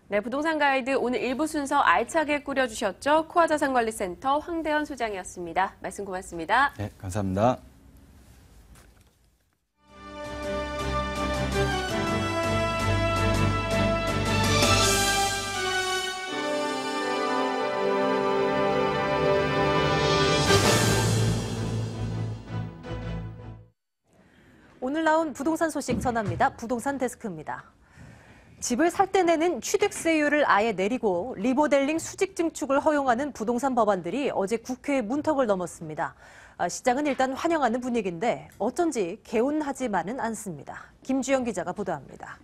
네, 부동산 가이드 오늘 1부 순서 알차게 꾸려주셨죠. 코아자산관리센터 황대현 소장이었습니다. 말씀 고맙습니다. 네, 감사합니다. 오늘 나온 부동산 소식 전합니다. 부동산 데스크입니다. 집을 살 때 내는 취득세율을 아예 내리고 리모델링 수직 증축을 허용하는 부동산 법안들이 어제 국회 문턱을 넘었습니다. 시장은 일단 환영하는 분위기인데 어쩐지 개운하지만은 않습니다. 김주영 기자가 보도합니다.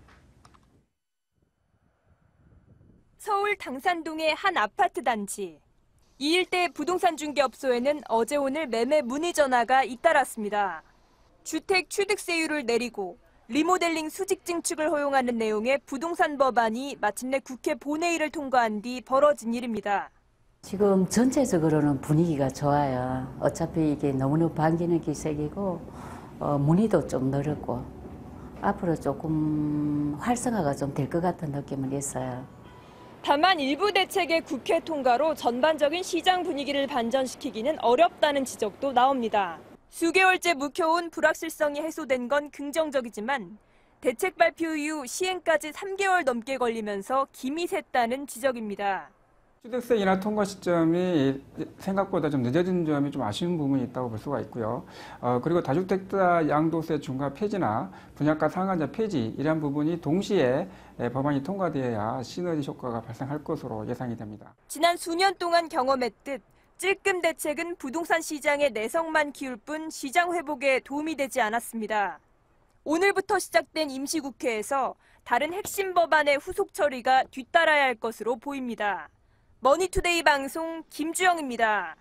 서울 당산동의 한 아파트 단지. 이 일대 부동산 중개업소에는 어제 오늘 매매 문의 전화가 잇따랐습니다. 주택 취득세율을 내리고 리모델링 수직 증축을 허용하는 내용의 부동산 법안이 마침내 국회 본회의를 통과한 뒤 벌어진 일입니다. 지금 전체적으로는 분위기가 좋아요. 어차피 이게 너무너무 반기는 기색이고 문의도 좀 늘었고 앞으로 조금 활성화가 좀 될 것 같은 느낌은 있어요. 다만 일부 대책의 국회 통과로 전반적인 시장 분위기를 반전시키기는 어렵다는 지적도 나옵니다. 수개월째 묵혀온 불확실성이 해소된 건 긍정적이지만 대책 발표 이후 시행까지 3개월 넘게 걸리면서 김이 샜다는 지적입니다. 취득세 인하 통과 시점이 생각보다 좀 늦어진 점이 좀 아쉬운 부분이 있다고 볼 수가 있고요. 그리고 다주택자 양도세 중과 폐지나 분양가 상한제 폐지 이러한 부분이 동시에 법안이 통과되어야 시너지 효과가 발생할 것으로 예상이 됩니다. 지난 수년 동안 경험했듯 찔끔 대책은 부동산 시장의 내성만 키울 뿐 시장 회복에 도움이 되지 않았습니다. 오늘부터 시작된 임시국회에서 다른 핵심 법안의 후속 처리가 뒤따라야 할 것으로 보입니다. 머니투데이 방송 김주영입니다.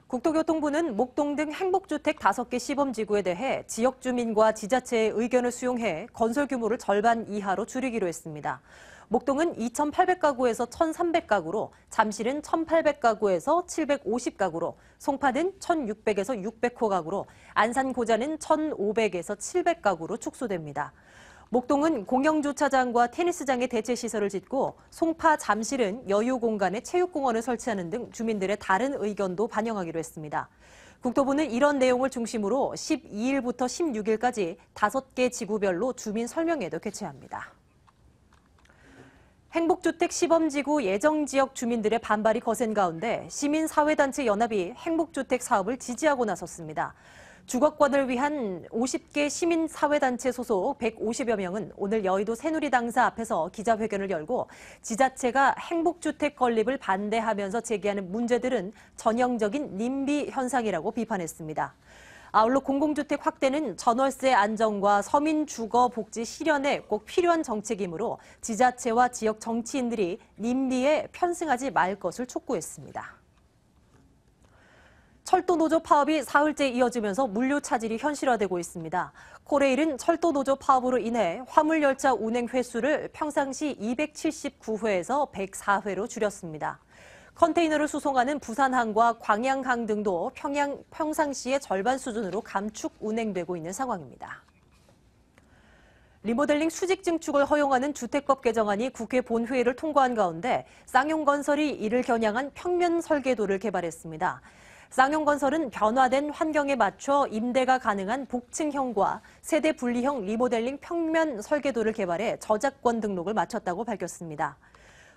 국토교통부는 목동 등 행복주택 5개 시범지구에 대해 지역 주민과 지자체의 의견을 수용해 건설 규모를 절반 이하로 줄이기로 했습니다. 목동은 2,800가구에서 1,300가구로, 잠실은 1,800가구에서 750가구로, 송파는 1,600에서 600호가구로, 안산 고자는 1,500에서 700가구로 축소됩니다. 목동은 공영주차장과 테니스장의 대체시설을 짓고 송파, 잠실은 여유공간에 체육공원을 설치하는 등 주민들의 다른 의견도 반영하기로 했습니다. 국토부는 이런 내용을 중심으로 12일부터 16일까지 5개 지구별로 주민 설명회도 개최합니다. 행복주택 시범지구 예정지역 주민들의 반발이 거센 가운데 시민사회단체 연합이 행복주택 사업을 지지하고 나섰습니다. 주거권을 위한 50개 시민사회단체 소속 150여 명은 오늘 여의도 새누리당사 앞에서 기자회견을 열고 지자체가 행복주택 건립을 반대하면서 제기하는 문제들은 전형적인 님비 현상이라고 비판했습니다. 아울러 공공주택 확대는 전월세 안정과 서민 주거 복지 실현에 꼭 필요한 정책이므로 지자체와 지역 정치인들이 님비에 편승하지 말 것을 촉구했습니다. 철도노조 파업이 사흘째 이어지면서 물류 차질이 현실화되고 있습니다. 코레일은 철도노조 파업으로 인해 화물열차 운행 횟수를 평상시 279회에서 104회로 줄였습니다. 컨테이너를 수송하는 부산항과 광양항 등도 평상시의 절반 수준으로 감축 운행되고 있는 상황입니다. 리모델링 수직 증축을 허용하는 주택법 개정안이 국회 본회의를 통과한 가운데 쌍용건설이 이를 겨냥한 평면 설계도를 개발했습니다. 쌍용건설은 변화된 환경에 맞춰 임대가 가능한 복층형과 세대 분리형 리모델링 평면 설계도를 개발해 저작권 등록을 마쳤다고 밝혔습니다.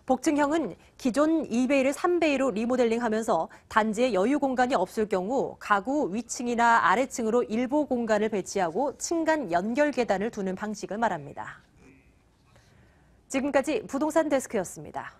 복층형은 기존 2배 1, 3배 1로 리모델링하면서 단지에 여유 공간이 없을 경우 가구 위층이나 아래층으로 일부 공간을 배치하고 층간 연결 계단을 두는 방식을 말합니다. 지금까지 부동산 데스크였습니다.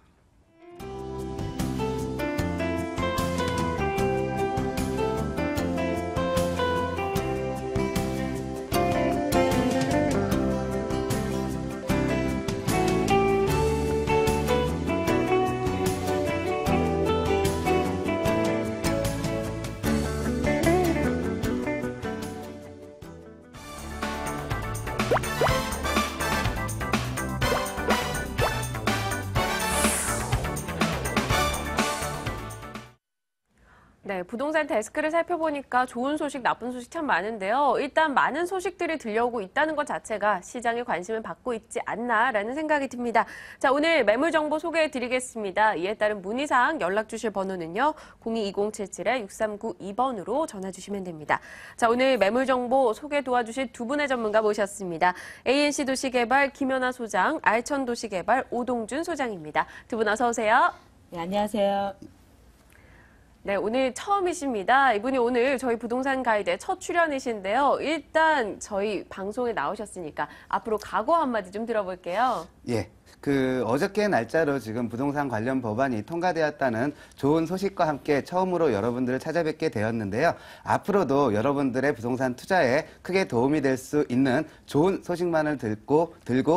네, 부동산 데스크를 살펴보니까 좋은 소식, 나쁜 소식 참 많은데요. 일단 많은 소식들이 들려오고 있다는 것 자체가 시장의 관심을 받고 있지 않나라는 생각이 듭니다. 자, 오늘 매물 정보 소개해 드리겠습니다. 이에 따른 문의사항 연락 주실 번호는요. 02-2077-6392번으로 전화 주시면 됩니다. 자, 오늘 매물 정보 소개 도와주실 두 분의 전문가 모셨습니다. ANC 도시개발 김연아 소장, 알천 도시개발 오동준 소장입니다. 두 분 어서 오세요. 네, 안녕하세요. 네, 오늘 처음이십니다. 이분이 오늘 저희 부동산 가이드의 첫 출연이신데요. 일단 저희 방송에 나오셨으니까 앞으로 각오 한마디 좀 들어볼게요. 예. 어저께 날짜로 지금 부동산 관련 법안이 통과되었다는 좋은 소식과 함께 처음으로 여러분들을 찾아뵙게 되었는데요. 앞으로도 여러분들의 부동산 투자에 크게 도움이 될 수 있는 좋은 소식만을 들고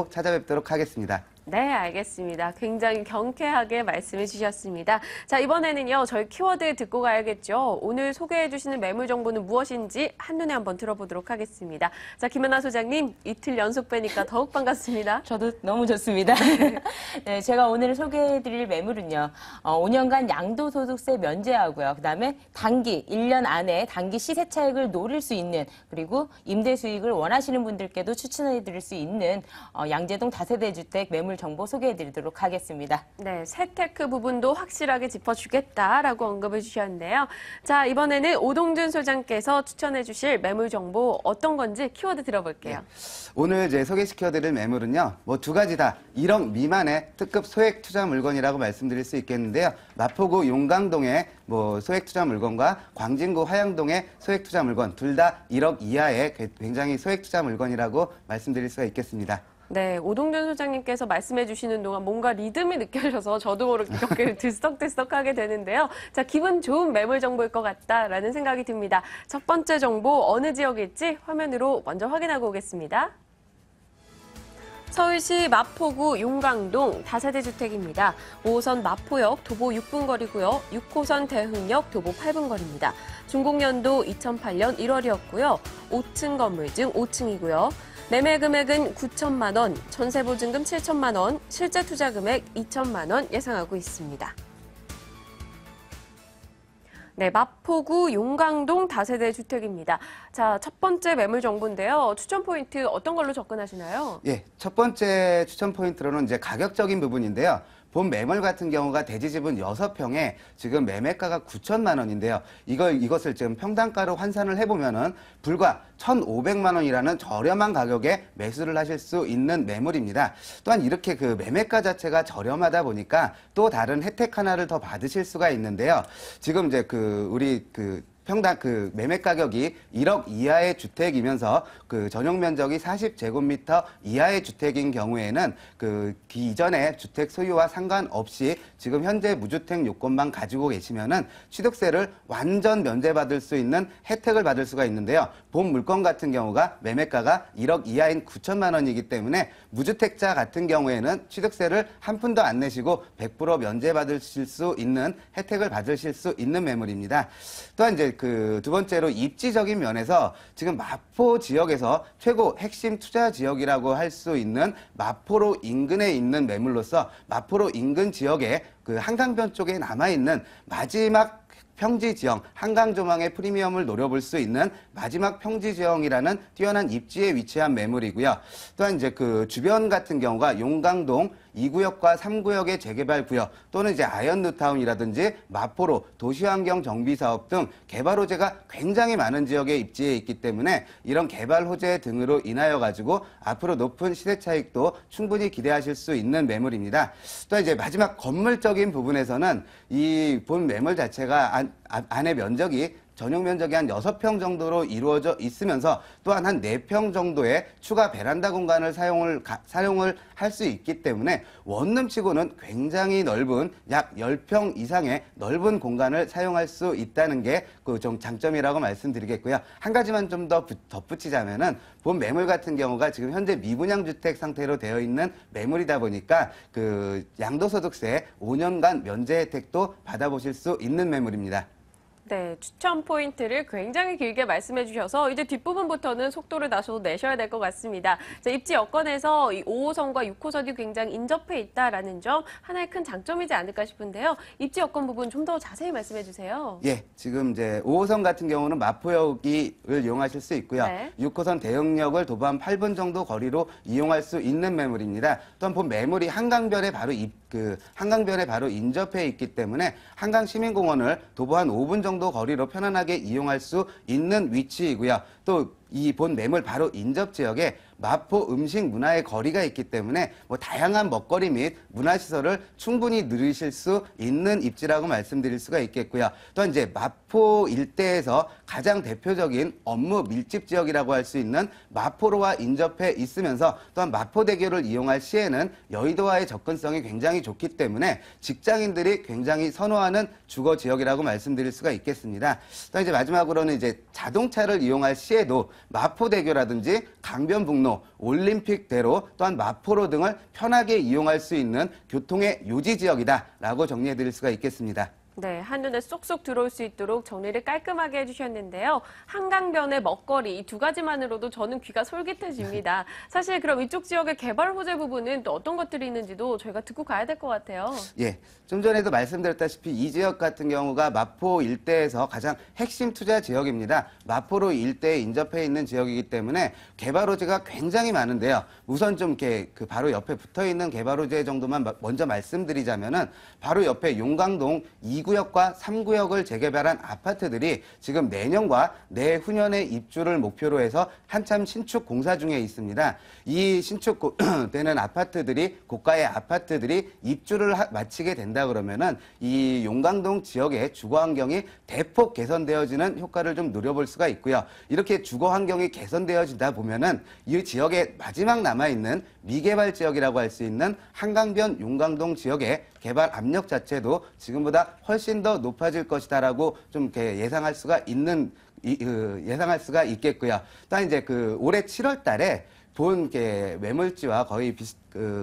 찾아뵙도록 하겠습니다. 네, 알겠습니다. 굉장히 경쾌하게 말씀해 주셨습니다. 자, 이번에는요, 저희 키워드 듣고 가야겠죠. 오늘 소개해 주시는 매물 정보는 무엇인지 한눈에 한번 들어보도록 하겠습니다. 자, 김연아 소장님, 이틀 연속 뵈니까 더욱 반갑습니다. 저도 너무 좋습니다. 네, 제가 오늘 소개해 드릴 매물은요. 5년간 양도소득세 면제하고요. 그다음에 단기, 1년 안에 단기 시세 차익을 노릴 수 있는, 그리고 임대 수익을 원하시는 분들께도 추천해 드릴 수 있는 양재동 다세대 주택 매물 정보 소개해드리도록 하겠습니다. 네, 세테크 부분도 확실하게 짚어주겠다라고 언급을 주셨는데요. 자, 이번에는 오동준 소장께서 추천해 주실 매물 정보 어떤 건지 키워드 들어볼게요. 네. 오늘 이제 소개시켜드릴 매물은요. 두 가지 다 1억 미만의 특급 소액 투자 물건이라고 말씀드릴 수 있겠는데요. 마포구 용강동의 소액 투자 물건과 광진구 화양동의 소액 투자 물건 둘 다 1억 이하의 굉장히 소액 투자 물건이라고 말씀드릴 수가 있겠습니다. 네, 오동준 소장님께서 말씀해 주시는 동안 뭔가 리듬이 느껴져서 저도 모르게 이렇게 들썩들썩하게 되는데요. 자, 기분 좋은 매물 정보일 것 같다라는 생각이 듭니다. 첫 번째 정보 어느 지역일지 화면으로 먼저 확인하고 오겠습니다. 서울시 마포구 용강동 다세대 주택입니다. 5호선 마포역 도보 6분 거리고요. 6호선 대흥역 도보 8분 거리입니다. 준공연도 2008년 1월이었고요. 5층 건물 중 5층이고요. 매매 금액은 9천만 원, 전세 보증금 7천만 원, 실제 투자 금액 2천만 원 예상하고 있습니다. 네, 마포구 용강동 다세대 주택입니다. 자, 첫 번째 매물 정보인데요. 추천 포인트 어떤 걸로 접근하시나요? 예, 첫 번째 추천 포인트로는 이제 가격적인 부분인데요. 본 매물 같은 경우가 대지집은 6평에 지금 매매가가 9천만 원인데요. 이것을 지금 평당가로 환산을 해보면은 불과 1,500만 원이라는 저렴한 가격에 매수를 하실 수 있는 매물입니다. 또한 이렇게 매매가 자체가 저렴하다 보니까 또 다른 혜택 하나를 더 받으실 수가 있는데요. 지금 이제 평당 매매 가격이 1억 이하의 주택이면서 전용 면적이 40제곱미터 이하의 주택인 경우에는 이전의 주택 소유와 상관없이 지금 현재 무주택 요건만 가지고 계시면은 취득세를 완전 면제받을 수 있는 혜택을 받을 수가 있는데요. 본 물건 같은 경우가 매매가가 1억 이하인 9천만 원이기 때문에 무주택자 같은 경우에는 취득세를 한 푼도 안 내시고 100% 면제받으실 수 있는 혜택을 받으실 수 있는 매물입니다. 또한 이제 두 번째로 입지적인 면에서 지금 마포 지역에서 최고 핵심 투자 지역이라고 할 수 있는 마포로 인근에 있는 매물로서 마포로 인근 지역에 한강변 쪽에 남아있는 마지막 평지 지형, 한강 조망의 프리미엄을 노려볼 수 있는 마지막 평지 지형이라는 뛰어난 입지에 위치한 매물이고요. 또한 이제 주변 같은 경우가 용강동 2구역과 3구역의 재개발 구역 또는 이제 아현뉴타운이라든지 마포로 도시환경 정비 사업 등 개발 호재가 굉장히 많은 지역에 입지해 있기 때문에 이런 개발 호재 등으로 인하여 가지고 앞으로 높은 시세 차익도 충분히 기대하실 수 있는 매물입니다. 또 이제 마지막 건물적인 부분에서는 이 본 매물 자체가 안의 면적이 전용 면적이 한 6평 정도로 이루어져 있으면서 또한 한 4평 정도의 추가 베란다 공간을 사용을 할 수 있기 때문에 원룸치고는 굉장히 넓은 약 10평 이상의 넓은 공간을 사용할 수 있다는 게 좀 장점이라고 말씀드리겠고요. 한 가지만 좀 더 덧붙이자면은 본 매물 같은 경우가 지금 현재 미분양 주택 상태로 되어 있는 매물이다 보니까 양도소득세 5년간 면제 혜택도 받아보실 수 있는 매물입니다. 네, 추천 포인트를 굉장히 길게 말씀해 주셔서 이제 뒷부분부터는 속도를 다소 내셔야 될 것 같습니다. 자, 입지 여건에서 이 5호선과 6호선이 굉장히 인접해 있다라는 점 하나의 큰 장점이지 않을까 싶은데요. 입지 여건 부분 좀 더 자세히 말씀해 주세요. 예, 지금 이제 5호선 같은 경우는 마포역을 이용하실 수 있고요. 네. 6호선 대흥역을 도보 한 8분 정도 거리로 이용할 수 있는 매물입니다. 또한 본 매물이 한강변에 바로 인접해 있기 때문에 한강시민공원을 도보 한 5분 정도 거리로 편안하게 이용할 수 있는 위치이고요. 또 이 본 매물 바로 인접 지역에 마포 음식 문화의 거리가 있기 때문에 뭐 다양한 먹거리 및 문화시설을 충분히 누리실 수 있는 입지라고 말씀드릴 수가 있겠고요. 또한 이제 마포 일대에서 가장 대표적인 업무 밀집 지역이라고 할 수 있는 마포로와 인접해 있으면서 또한 마포대교를 이용할 시에는 여의도와의 접근성이 굉장히 좋기 때문에 직장인들이 굉장히 선호하는 주거 지역이라고 말씀드릴 수가 있겠습니다. 또한 이제 마지막으로는 이제 자동차를 이용할 시에도 마포대교라든지 강변북로, 올림픽대로 또한 마포로 등을 편하게 이용할 수 있는 교통의 요지 지역이다라고 정리해드릴 수가 있겠습니다. 네, 한눈에 쏙쏙 들어올 수 있도록 정리를 깔끔하게 해주셨는데요. 한강변의 먹거리 이 두 가지만으로도 저는 귀가 솔깃해집니다. 사실 그럼 이쪽 지역의 개발 호재 부분은 또 어떤 것들이 있는지도 저희가 듣고 가야 될 것 같아요. 예, 좀 전에도 말씀드렸다시피 이 지역 같은 경우가 마포 일대에서 가장 핵심 투자 지역입니다. 마포로 일대에 인접해 있는 지역이기 때문에 개발 호재가 굉장히 많은데요. 우선 좀 이렇게 그 바로 옆에 붙어 있는 개발 호재 정도만 먼저 말씀드리자면은 바로 옆에 용강동 2구역과 3구역을 재개발한 아파트들이 지금 내년과 내후년에 입주를 목표로 해서 한참 신축 공사 중에 있습니다. 이 신축되는 아파트들이 고가의 아파트들이 입주를 마치게 된다 그러면은 이 용강동 지역의 주거 환경이 대폭 개선되어지는 효과를 좀 누려볼 수가 있고요. 이렇게 주거 환경이 개선되어지다 보면은 이 지역에 마지막 남아 있는 미개발 지역이라고 할 수 있는 한강변 용강동 지역의 개발 압력 자체도 지금보다 훨씬 더 높아질 것이다라고 좀 이렇게 예상할 수가 있겠고요. 또한 이제 그 올해 7월 달에 본 매물지와 거의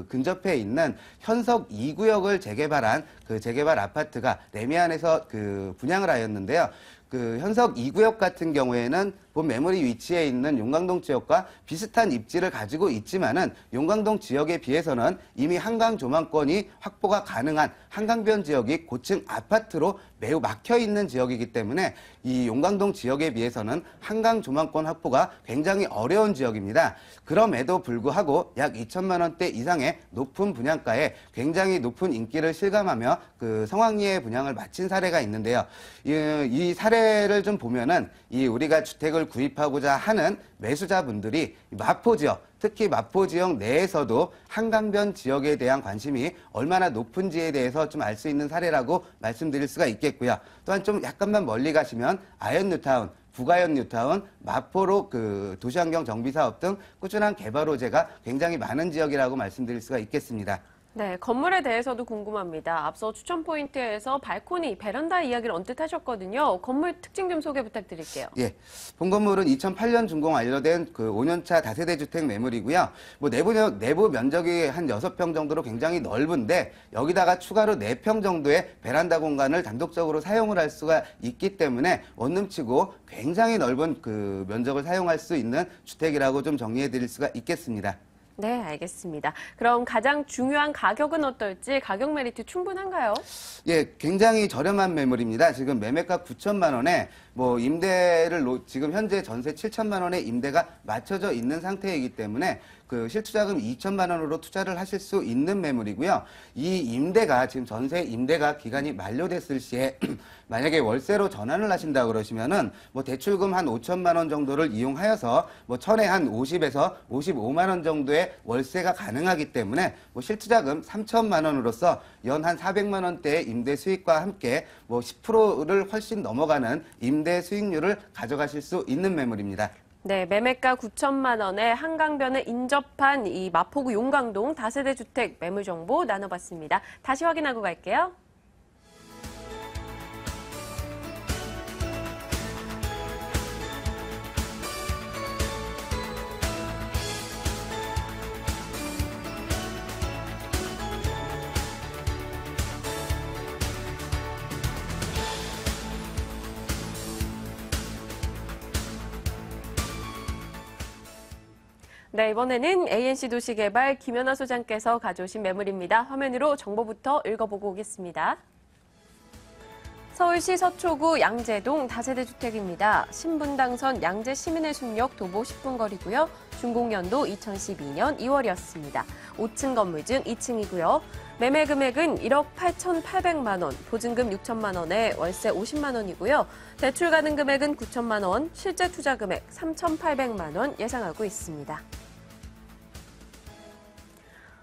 근접해 있는 현석 2구역을 재개발한 그 재개발 아파트가 레미안에서 분양을 하였는데요. 그 현석 2구역 같은 경우에는 본 매물이 위치해 있는 용강동 지역과 비슷한 입지를 가지고 있지만은 용강동 지역에 비해서는 이미 한강 조망권이 확보가 가능한 한강변 지역이 고층 아파트로 매우 막혀 있는 지역이기 때문에 이 용강동 지역에 비해서는 한강 조망권 확보가 굉장히 어려운 지역입니다. 그럼에도 불구하고 약 2천만 원대 이상의 높은 분양가에 굉장히 높은 인기를 실감하며 그 성황리에 분양을 마친 사례가 있는데요. 이 사례를 좀 보면은 이 우리가 주택을 구입하고자 하는 매수자분들이 마포 지역, 특히 마포 지역 내에서도 한강변 지역에 대한 관심이 얼마나 높은지에 대해서 좀 알 수 있는 사례라고 말씀드릴 수가 있겠고요. 또한 좀 약간만 멀리 가시면 아현 뉴타운, 북아현 뉴타운, 마포로 그 도시환경 정비 사업 등 꾸준한 개발 호재가 굉장히 많은 지역이라고 말씀드릴 수가 있겠습니다. 네, 건물에 대해서도 궁금합니다. 앞서 추천 포인트에서 발코니, 베란다 이야기를 언뜻 하셨거든요. 건물 특징 좀 소개 부탁드릴게요. 예. 본 건물은 2008년 준공 완료된 그 5년차 다세대 주택 매물이고요. 뭐 내부 면적이 한 6평 정도로 굉장히 넓은데 여기다가 추가로 4평 정도의 베란다 공간을 단독적으로 사용을 할 수가 있기 때문에 원룸치고 굉장히 넓은 그 면적을 사용할 수 있는 주택이라고 좀 정리해 드릴 수가 있겠습니다. 네, 알겠습니다. 그럼 가장 중요한 가격은 어떨지 가격 메리트 충분한가요? 예, 굉장히 저렴한 매물입니다. 지금 매매가 9천만 원에 뭐 임대를 지금 현재 전세 7천만 원의 임대가 맞춰져 있는 상태이기 때문에 그 실투자금 2천만 원으로 투자를 하실 수 있는 매물이고요. 이 임대가 지금 전세 임대가 기간이 만료됐을 시에 만약에 월세로 전환을 하신다 그러시면은 뭐 대출금 한 5천만 원 정도를 이용하여서 뭐 천에 한 50에서 55만 원 정도의 월세가 가능하기 때문에 뭐 실투자금 3천만 원으로서 연 한 400만 원대의 임대 수익과 함께 뭐 10%를 훨씬 넘어가는 임대 수익률을 가져가실 수 있는 매물입니다. 네, 매매가 9천만 원에 한강변에 인접한 이 마포구 용강동 다세대 주택 매물 정보 나눠봤습니다. 다시 확인하고 갈게요. 네, 이번에는 ANC 도시개발 김연아 소장께서 가져오신 매물입니다. 화면으로 정보부터 읽어보고 오겠습니다. 서울시 서초구 양재동 다세대 주택입니다. 신분당선 양재 시민의 숲역 도보 10분 거리고요. 준공연도 2012년 2월이었습니다. 5층 건물 중 2층이고요. 매매 금액은 1억 8,800만 원, 보증금 6천만 원에 월세 50만 원이고요. 대출 가능 금액은 9천만 원, 실제 투자 금액 3,800만 원 예상하고 있습니다.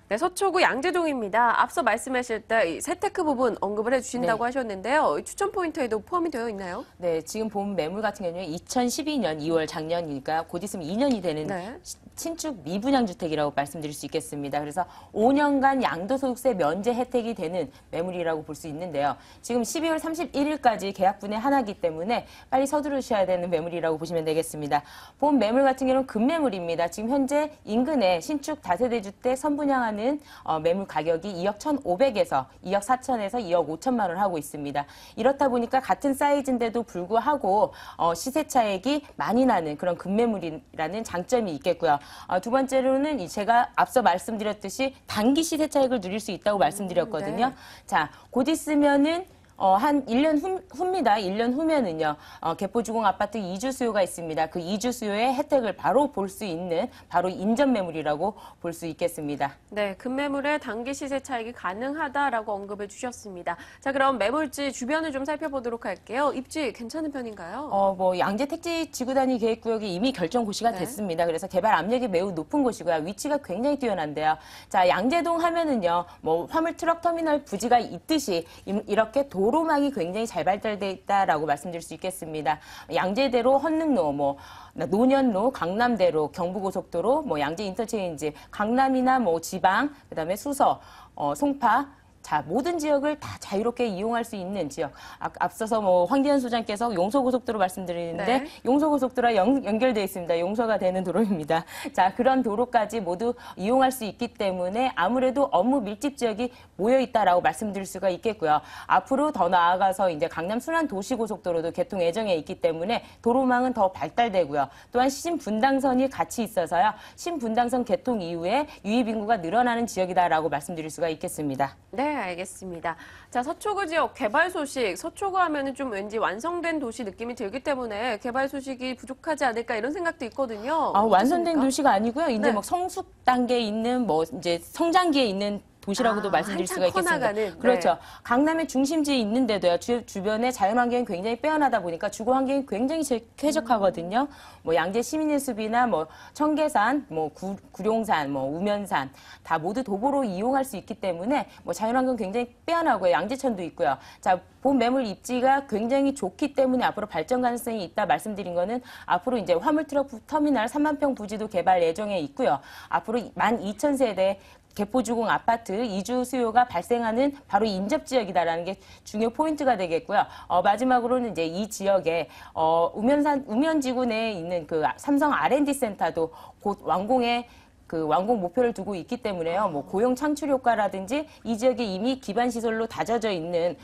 네, 서초구 양재동입니다. 앞서 말씀하실 때 이 세테크 부분 언급을 해주신다고 하셨는데요. 추천 포인트에도 포함이 되어 있나요? 네, 지금 본 매물 같은 경우는 2012년 2월 작년이니까 곧 있으면 2년이 되는 신축 미분양 주택이라고 말씀드릴 수 있겠습니다. 그래서 5년간 양도소득세 면제 혜택이 되는 매물이라고 볼 수 있는데요. 지금 12월 31일까지 계약분의 하나이기 때문에 빨리 서두르셔야 되는 매물이라고 보시면 되겠습니다. 본 매물 같은 경우는 급매물입니다. 지금 현재 인근에 신축 다세대 주택 선분양하는 매물 가격이 2억 1,500에서 2억 4천에서 2억 5천만 원을 하고 있습니다. 이렇다 보니까 같은 사이즈인데도 불구하고 시세 차익이 많이 나는 그런 급매물이라는 장점이 있겠고요. 두 번째로는 제가 앞서 말씀드렸듯이 단기 시세 차익을 누릴 수 있다고 말씀드렸거든요. 자, 곧 있으면은 한 1년 후입니다. 1년 후면은요, 개포주공 아파트 이주 수요가 있습니다. 그 이주 수요의 혜택을 바로 볼 수 있는 바로 인접 매물이라고 볼 수 있겠습니다. 네, 급매물의 단기 시세 차익이 가능하다라고 언급을 주셨습니다. 자, 그럼 매물지 주변을 좀 살펴보도록 할게요. 입지 괜찮은 편인가요? 양재 택지 지구 단위 계획 구역이 이미 결정 고시가 됐습니다. 그래서 개발 압력이 매우 높은 곳이고요. 위치가 굉장히 뛰어난데요. 자, 양재동 하면은요, 화물 트럭 터미널 부지가 있듯이 이렇게 도로망이 굉장히 잘 발달돼 있다라고 말씀드릴 수 있겠습니다. 양재대로, 헌능로, 노년로, 강남대로, 경부고속도로, 양재 인터체인지, 강남이나 지방, 그다음에 수서, 송파. 자, 모든 지역을 다 자유롭게 이용할 수 있는 지역. 앞서서 황기현 소장께서 용서고속도로 말씀드리는데 용서고속도로와 연결되어 있습니다. 용서가 되는 도로입니다. 자, 그런 도로까지 모두 이용할 수 있기 때문에 아무래도 업무 밀집 지역이 모여 있다라고 말씀드릴 수가 있겠고요. 앞으로 더 나아가서 이제 강남 순환 도시고속도로도 개통 예정에 있기 때문에 도로망은 더 발달되고요. 또한 신분당선이 같이 있어서요. 신분당선 개통 이후에 유입 인구가 늘어나는 지역이다라고 말씀드릴 수가 있겠습니다. 네, 알겠습니다. 자, 서초구 지역 개발 소식. 서초구 하면은 좀 왠지 완성된 도시 느낌이 들기 때문에 개발 소식이 부족하지 않을까 이런 생각도 있거든요. 완성된 도시가 아니고요. 이제 성숙 단계에 있는 이제 성장기에 있는 도시라고도 말씀드릴 수가 있겠습니다. 그렇죠. 강남의 중심지에 있는데도요. 주변에 자연환경이 굉장히 빼어나다 보니까 주거 환경이 굉장히 쾌적하거든요. 양재 시민의 숲이나 청계산, 구룡산, 우면산 다 모두 도보로 이용할 수 있기 때문에 자연환경 굉장히 빼어나고요. 양재천도 있고요. 자, 본 매물 입지가 굉장히 좋기 때문에 앞으로 발전 가능성이 있다 말씀드린 거는 앞으로 이제 화물트럭 터미널 3만 평 부지도 개발 예정에 있고요. 앞으로 12,000세대 개포주공 아파트 이주 수요가 발생하는 바로 인접 지역이다라는 게 중요 포인트가 되겠고요. 마지막으로는 이제 이 지역에 우면지구 내에 있는 그 삼성 R&D 센터도 곧 완공 목표를 두고 있기 때문에요. 고용 창출 효과라든지 이 지역에 이미 기반 시설로 다져져 있는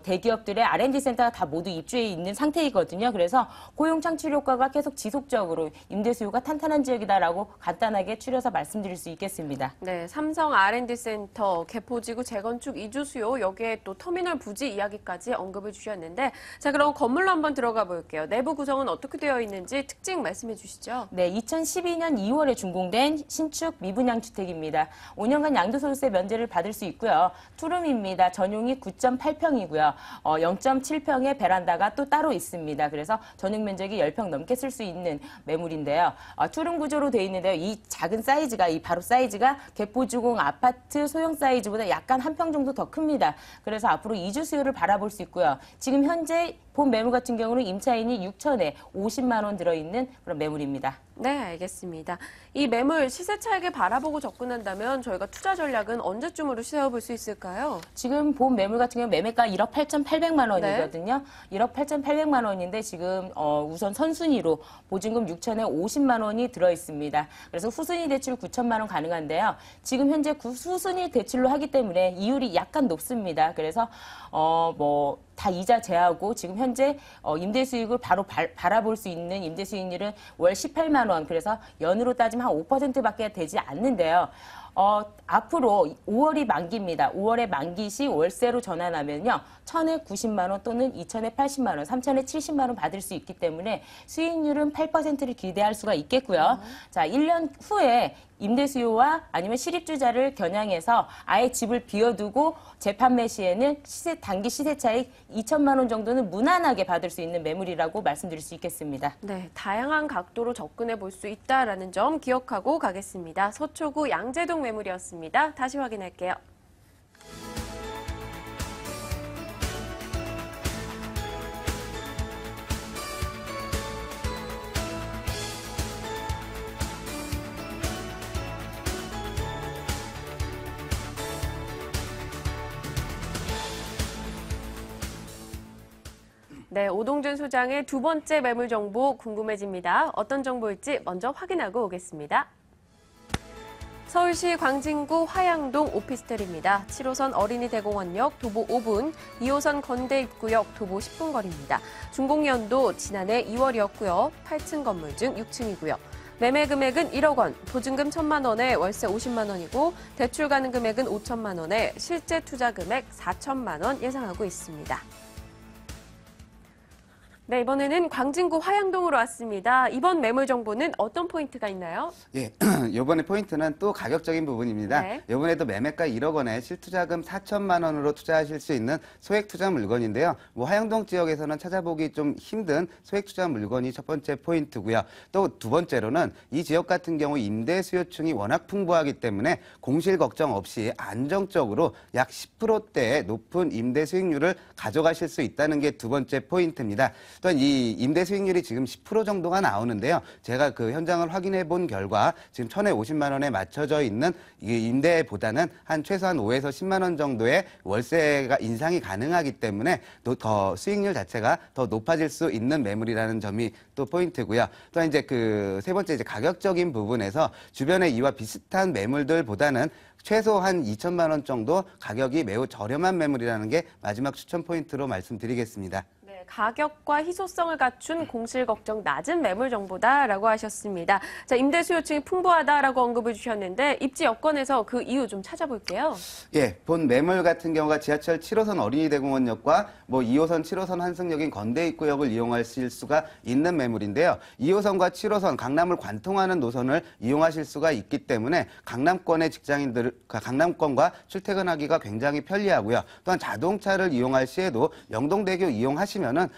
대기업들의 R&D 센터가 다 모두 입주해 있는 상태이거든요. 그래서 고용 창출 효과가 계속 지속적으로 임대 수요가 탄탄한 지역이다라고 간단하게 추려서 말씀드릴 수 있겠습니다. 네, 삼성 R&D 센터, 개포지구 재건축 이주 수요, 여기에 또 터미널 부지 이야기까지 언급을 주셨는데, 자, 그럼 건물로 한번 들어가 볼게요. 내부 구성은 어떻게 되어 있는지 특징 말씀해 주시죠. 네, 2012년 2월에 준공된 신축 미분양 주택입니다. 5년간 양도소득세 면제를 받을 수 있고요. 투룸입니다. 전용이 9.8평이고요. 0.7평의 베란다가 또 따로 있습니다. 그래서 전용 면적이 10평 넘게 쓸 수 있는 매물인데요. 투룸 구조로 되어 있는데요. 이 작은 사이즈가, 이 바로 사이즈가 개포주공 아파트 소형 사이즈보다 약간 한 평 정도 더 큽니다. 그래서 앞으로 이주 수요를 바라볼 수 있고요. 지금 현재 본 매물 같은 경우는 임차인이 6천에 50만 원 들어있는 그런 매물입니다. 네, 알겠습니다. 이 매물 시세 차익을 바라보고 접근한다면 저희가 투자 전략은 언제쯤으로 세워볼 수 있을까요? 지금 본 매물 같은 경우 매매가 1억 8,800만 원이거든요. 1억 8,800만 원인데 지금 우선 선순위로 보증금 6천에 50만 원이 들어있습니다. 그래서 후순위 대출 9천만 원 가능한데요. 지금 현재 후순위 대출로 하기 때문에 이율이 약간 높습니다. 그래서 다 이자 제하고 지금 현재 임대 수익을 바로 바라볼 수 있는 임대 수익률은 월 18만 원. 그래서 연으로 따지면 한 5%밖에 되지 않는데요. 앞으로 5월이 만기입니다. 5월에 만기 시 월세로 전환하면요. 1,000에 90만 원 또는 2,000에 80만 원, 3,000에 70만 원 받을 수 있기 때문에 수익률은 8%를 기대할 수가 있겠고요. 자, 1년 후에 임대 수요와 아니면 실입주자를 겨냥해서 아예 집을 비워두고 재판매 시에는 단기 시세 차익 2천만 원 정도는 무난하게 받을 수 있는 매물이라고 말씀드릴 수 있겠습니다. 네, 다양한 각도로 접근해 볼 수 있다라는 점 기억하고 가겠습니다. 서초구 양재동 매물이었습니다. 다시 확인할게요. 네, 오동준 소장의 두 번째 매물 정보 궁금해집니다. 어떤 정보일지 먼저 확인하고 오겠습니다. 서울시 광진구 화양동 오피스텔입니다. 7호선 어린이대공원역 도보 5분, 2호선 건대입구역 도보 10분 거리입니다. 준공연도 지난해 2월이었고요. 8층 건물 중 6층이고요. 매매 금액은 1억 원, 보증금 1,000만 원에 월세 50만 원이고 대출 가능 금액은 5천만 원에 실제 투자 금액 4천만 원 예상하고 있습니다. 네, 이번에는 광진구 화양동으로 왔습니다. 이번 매물 정보는 어떤 포인트가 있나요? 예, 이번에 포인트는 또 가격적인 부분입니다. 네. 이번에도 매매가 1억 원에 실투자금 4천만 원으로 투자하실 수 있는 소액 투자 물건인데요. 뭐 화양동 지역에서는 찾아보기 좀 힘든 소액 투자 물건이 첫 번째 포인트고요. 또 두 번째로는 이 지역 같은 경우 임대 수요층이 워낙 풍부하기 때문에 공실 걱정 없이 안정적으로 약 10%대의 높은 임대 수익률을 가져가실 수 있다는 게 두 번째 포인트입니다. 또한 이 임대 수익률이 지금 10% 정도가 나오는데요. 제가 그 현장을 확인해 본 결과 지금 1,000에 50만 원에 맞춰져 있는 이 임대보다는 한 최소한 5에서 10만 원 정도의 월세가 인상이 가능하기 때문에 더 수익률 자체가 더 높아질 수 있는 매물이라는 점이 또 포인트고요. 또한 이제 그 세 번째 이제 가격적인 부분에서 주변에 이와 비슷한 매물들보다는 최소 한 2천만 원 정도 가격이 매우 저렴한 매물이라는 게 마지막 추천 포인트로 말씀드리겠습니다. 네, 가격과 희소성을 갖춘 공실 걱정 낮은 매물 정보다라고 하셨습니다. 자, 임대 수요층이 풍부하다라고 언급을 주셨는데 입지 여건에서 그 이유 좀 찾아볼게요. 예, 본 매물 같은 경우가 지하철 7호선 어린이대공원역과 뭐 2호선, 7호선 환승역인 건대입구역을 이용하실 수가 있는 매물인데요. 2호선과 7호선 강남을 관통하는 노선을 이용하실 수가 있기 때문에 강남권의 직장인들, 강남권과 출퇴근하기가 굉장히 편리하고요. 또한 자동차를 이용할 시에도 영동대교 이용하시면은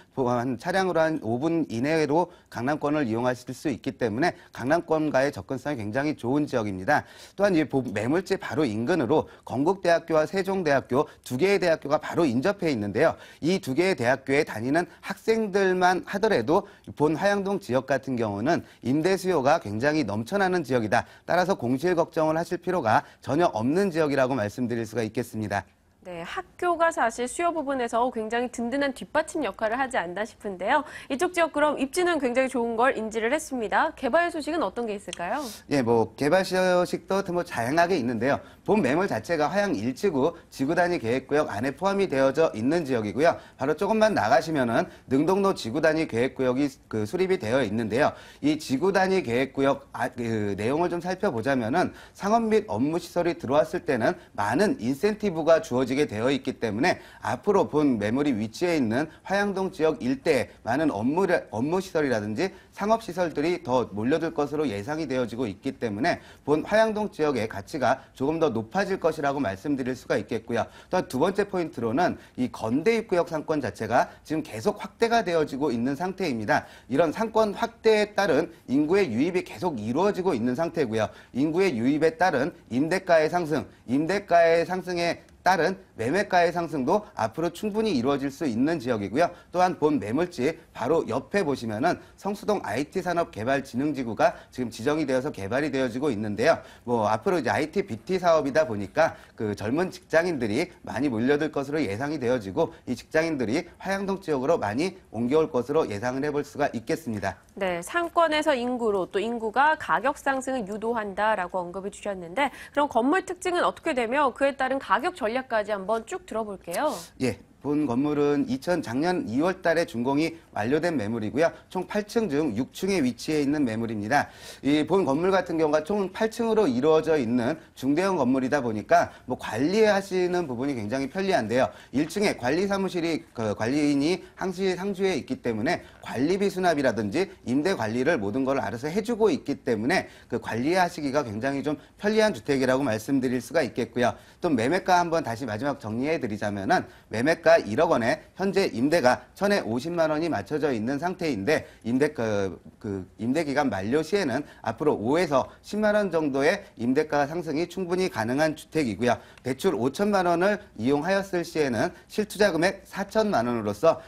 차량으로 한 5분 이내로 강남권을 이용하실 수 있기 때문에 강남권과의 접근성이 굉장히 좋은 지역입니다. 또한 이 매물지 바로 인근으로 건국대학교와 세종대학교 두 개의 대학교가 바로 인접해 있는데요. 이 두 개의 대학교에 다니는 학생들만 하더라도 본 화양동 지역 같은 경우는 임대 수요가 굉장히 넘쳐나는 지역이다. 따라서 공실 걱정을 하실 필요가 전혀 없는 지역이라고 말씀드릴 수가 있겠습니다. 네, 학교가 사실 수요 부분에서 굉장히 든든한 뒷받침 역할을 하지 않나 싶은데요. 이쪽 지역 그럼 입지는 굉장히 좋은 걸 인지를 했습니다. 개발 소식은 어떤 게 있을까요? 예, 뭐 개발 소식도 뭐 다양하게 있는데요. 본 매물 자체가 화양 1지구 지구 단위 계획구역 안에 포함이 되어져 있는 지역이고요. 바로 조금만 나가시면은 능동로 지구 단위 계획구역이 그 수립이 되어 있는데요. 이 지구 단위 계획구역 그 내용을 좀 살펴보자면은 상업 및 업무 시설이 들어왔을 때는 많은 인센티브가 주어지게 되어 있기 때문에 앞으로 본 매물이 위치해 있는 화양동 지역 일대에 많은 업무 시설이라든지 상업 시설들이 더 몰려들 것으로 예상이 되어지고 있기 때문에 본 화양동 지역의 가치가 조금 더 높아질 것이라고 말씀드릴 수가 있겠고요. 또한 두 번째 포인트로는 이 건대입구역 상권 자체가 지금 계속 확대가 되어지고 있는 상태입니다. 이런 상권 확대에 따른 인구의 유입이 계속 이루어지고 있는 상태고요. 인구의 유입에 따른 임대가의 상승, 임대가의 상승에 따른 매매가의 상승도 앞으로 충분히 이루어질 수 있는 지역이고요. 또한 본 매물지 바로 옆에 보시면은 성수동 IT산업개발진흥지구가 지금 지정이 되어서 개발이 되어지고 있는데요. 뭐 앞으로 이제 IT BT 사업이다 보니까 그 젊은 직장인들이 많이 몰려들 것으로 예상이 되어지고 이 직장인들이 화양동 지역으로 많이 옮겨올 것으로 예상을 해볼 수가 있겠습니다. 네, 상권에서 인구로 또 인구가 가격 상승을 유도한다라고 언급을 주셨는데 그럼 건물 특징은 어떻게 되며 그에 따른 가격 전략까지 한번 쭉 들어볼게요. 예. 본 건물은 작년 2월 달에 준공이 완료된 매물이고요. 총 8층 중 6층에 위치해 있는 매물입니다. 이 본 건물 같은 경우가 총 8층으로 이루어져 있는 중대형 건물이다 보니까 뭐 관리하시는 부분이 굉장히 편리한데요. 1층에 관리사무실이 관리인이 항시 상주해 있기 때문에 관리비 수납이라든지 임대 관리를 모든 걸 알아서 해주고 있기 때문에 그 관리하시기가 굉장히 좀 편리한 주택이라고 말씀드릴 수가 있겠고요. 또 매매가 한번 다시 마지막 정리해 드리자면은 매매가 1억 원에 현재 임대가 1,050만 원이 맞춰져 있는 상태인데 임대 기간 만료 시에는 앞으로 5에서 10만 원 정도의 임대가 상승이 충분히 가능한 주택이고요. 대출 5천만 원을 이용하였을 시에는 실투자 금액 4천만 원으로서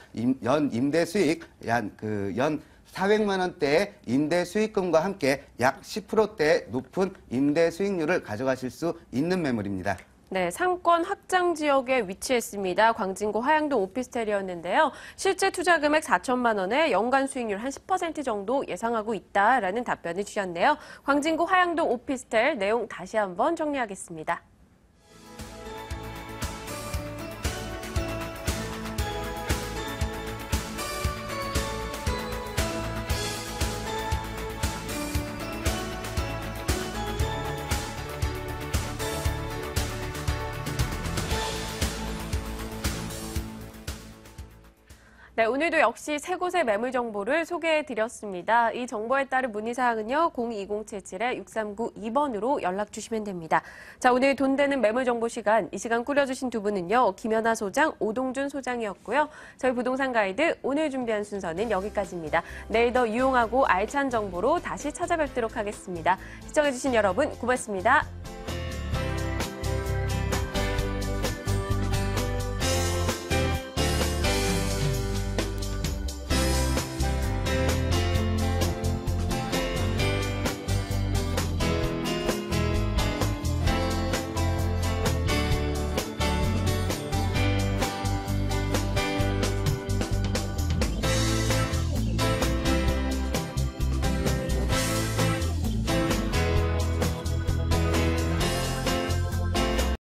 연 임대 수익 연 400만 원대의 임대 수익금과 함께 약 10%대의 높은 임대 수익률을 가져가실 수 있는 매물입니다. 네, 상권 확장 지역에 위치했습니다. 광진구 화양동 오피스텔이었는데요. 실제 투자 금액 4천만 원에 연간 수익률 한 10% 정도 예상하고 있다라는 답변을 주셨네요. 광진구 화양동 오피스텔 내용 다시 한번 정리하겠습니다. 네, 오늘도 역시 세 곳의 매물 정보를 소개해드렸습니다. 이 정보에 따른 문의사항은요, 022077-6392번으로 연락 주시면 됩니다. 자, 오늘 돈 되는 매물 정보 시간, 이 시간 꾸려주신 두 분은요, 김연아 소장, 오동준 소장이었고요. 저희 부동산 가이드 오늘 준비한 순서는 여기까지입니다. 내일 더 유용하고 알찬 정보로 다시 찾아뵙도록 하겠습니다. 시청해주신 여러분 고맙습니다.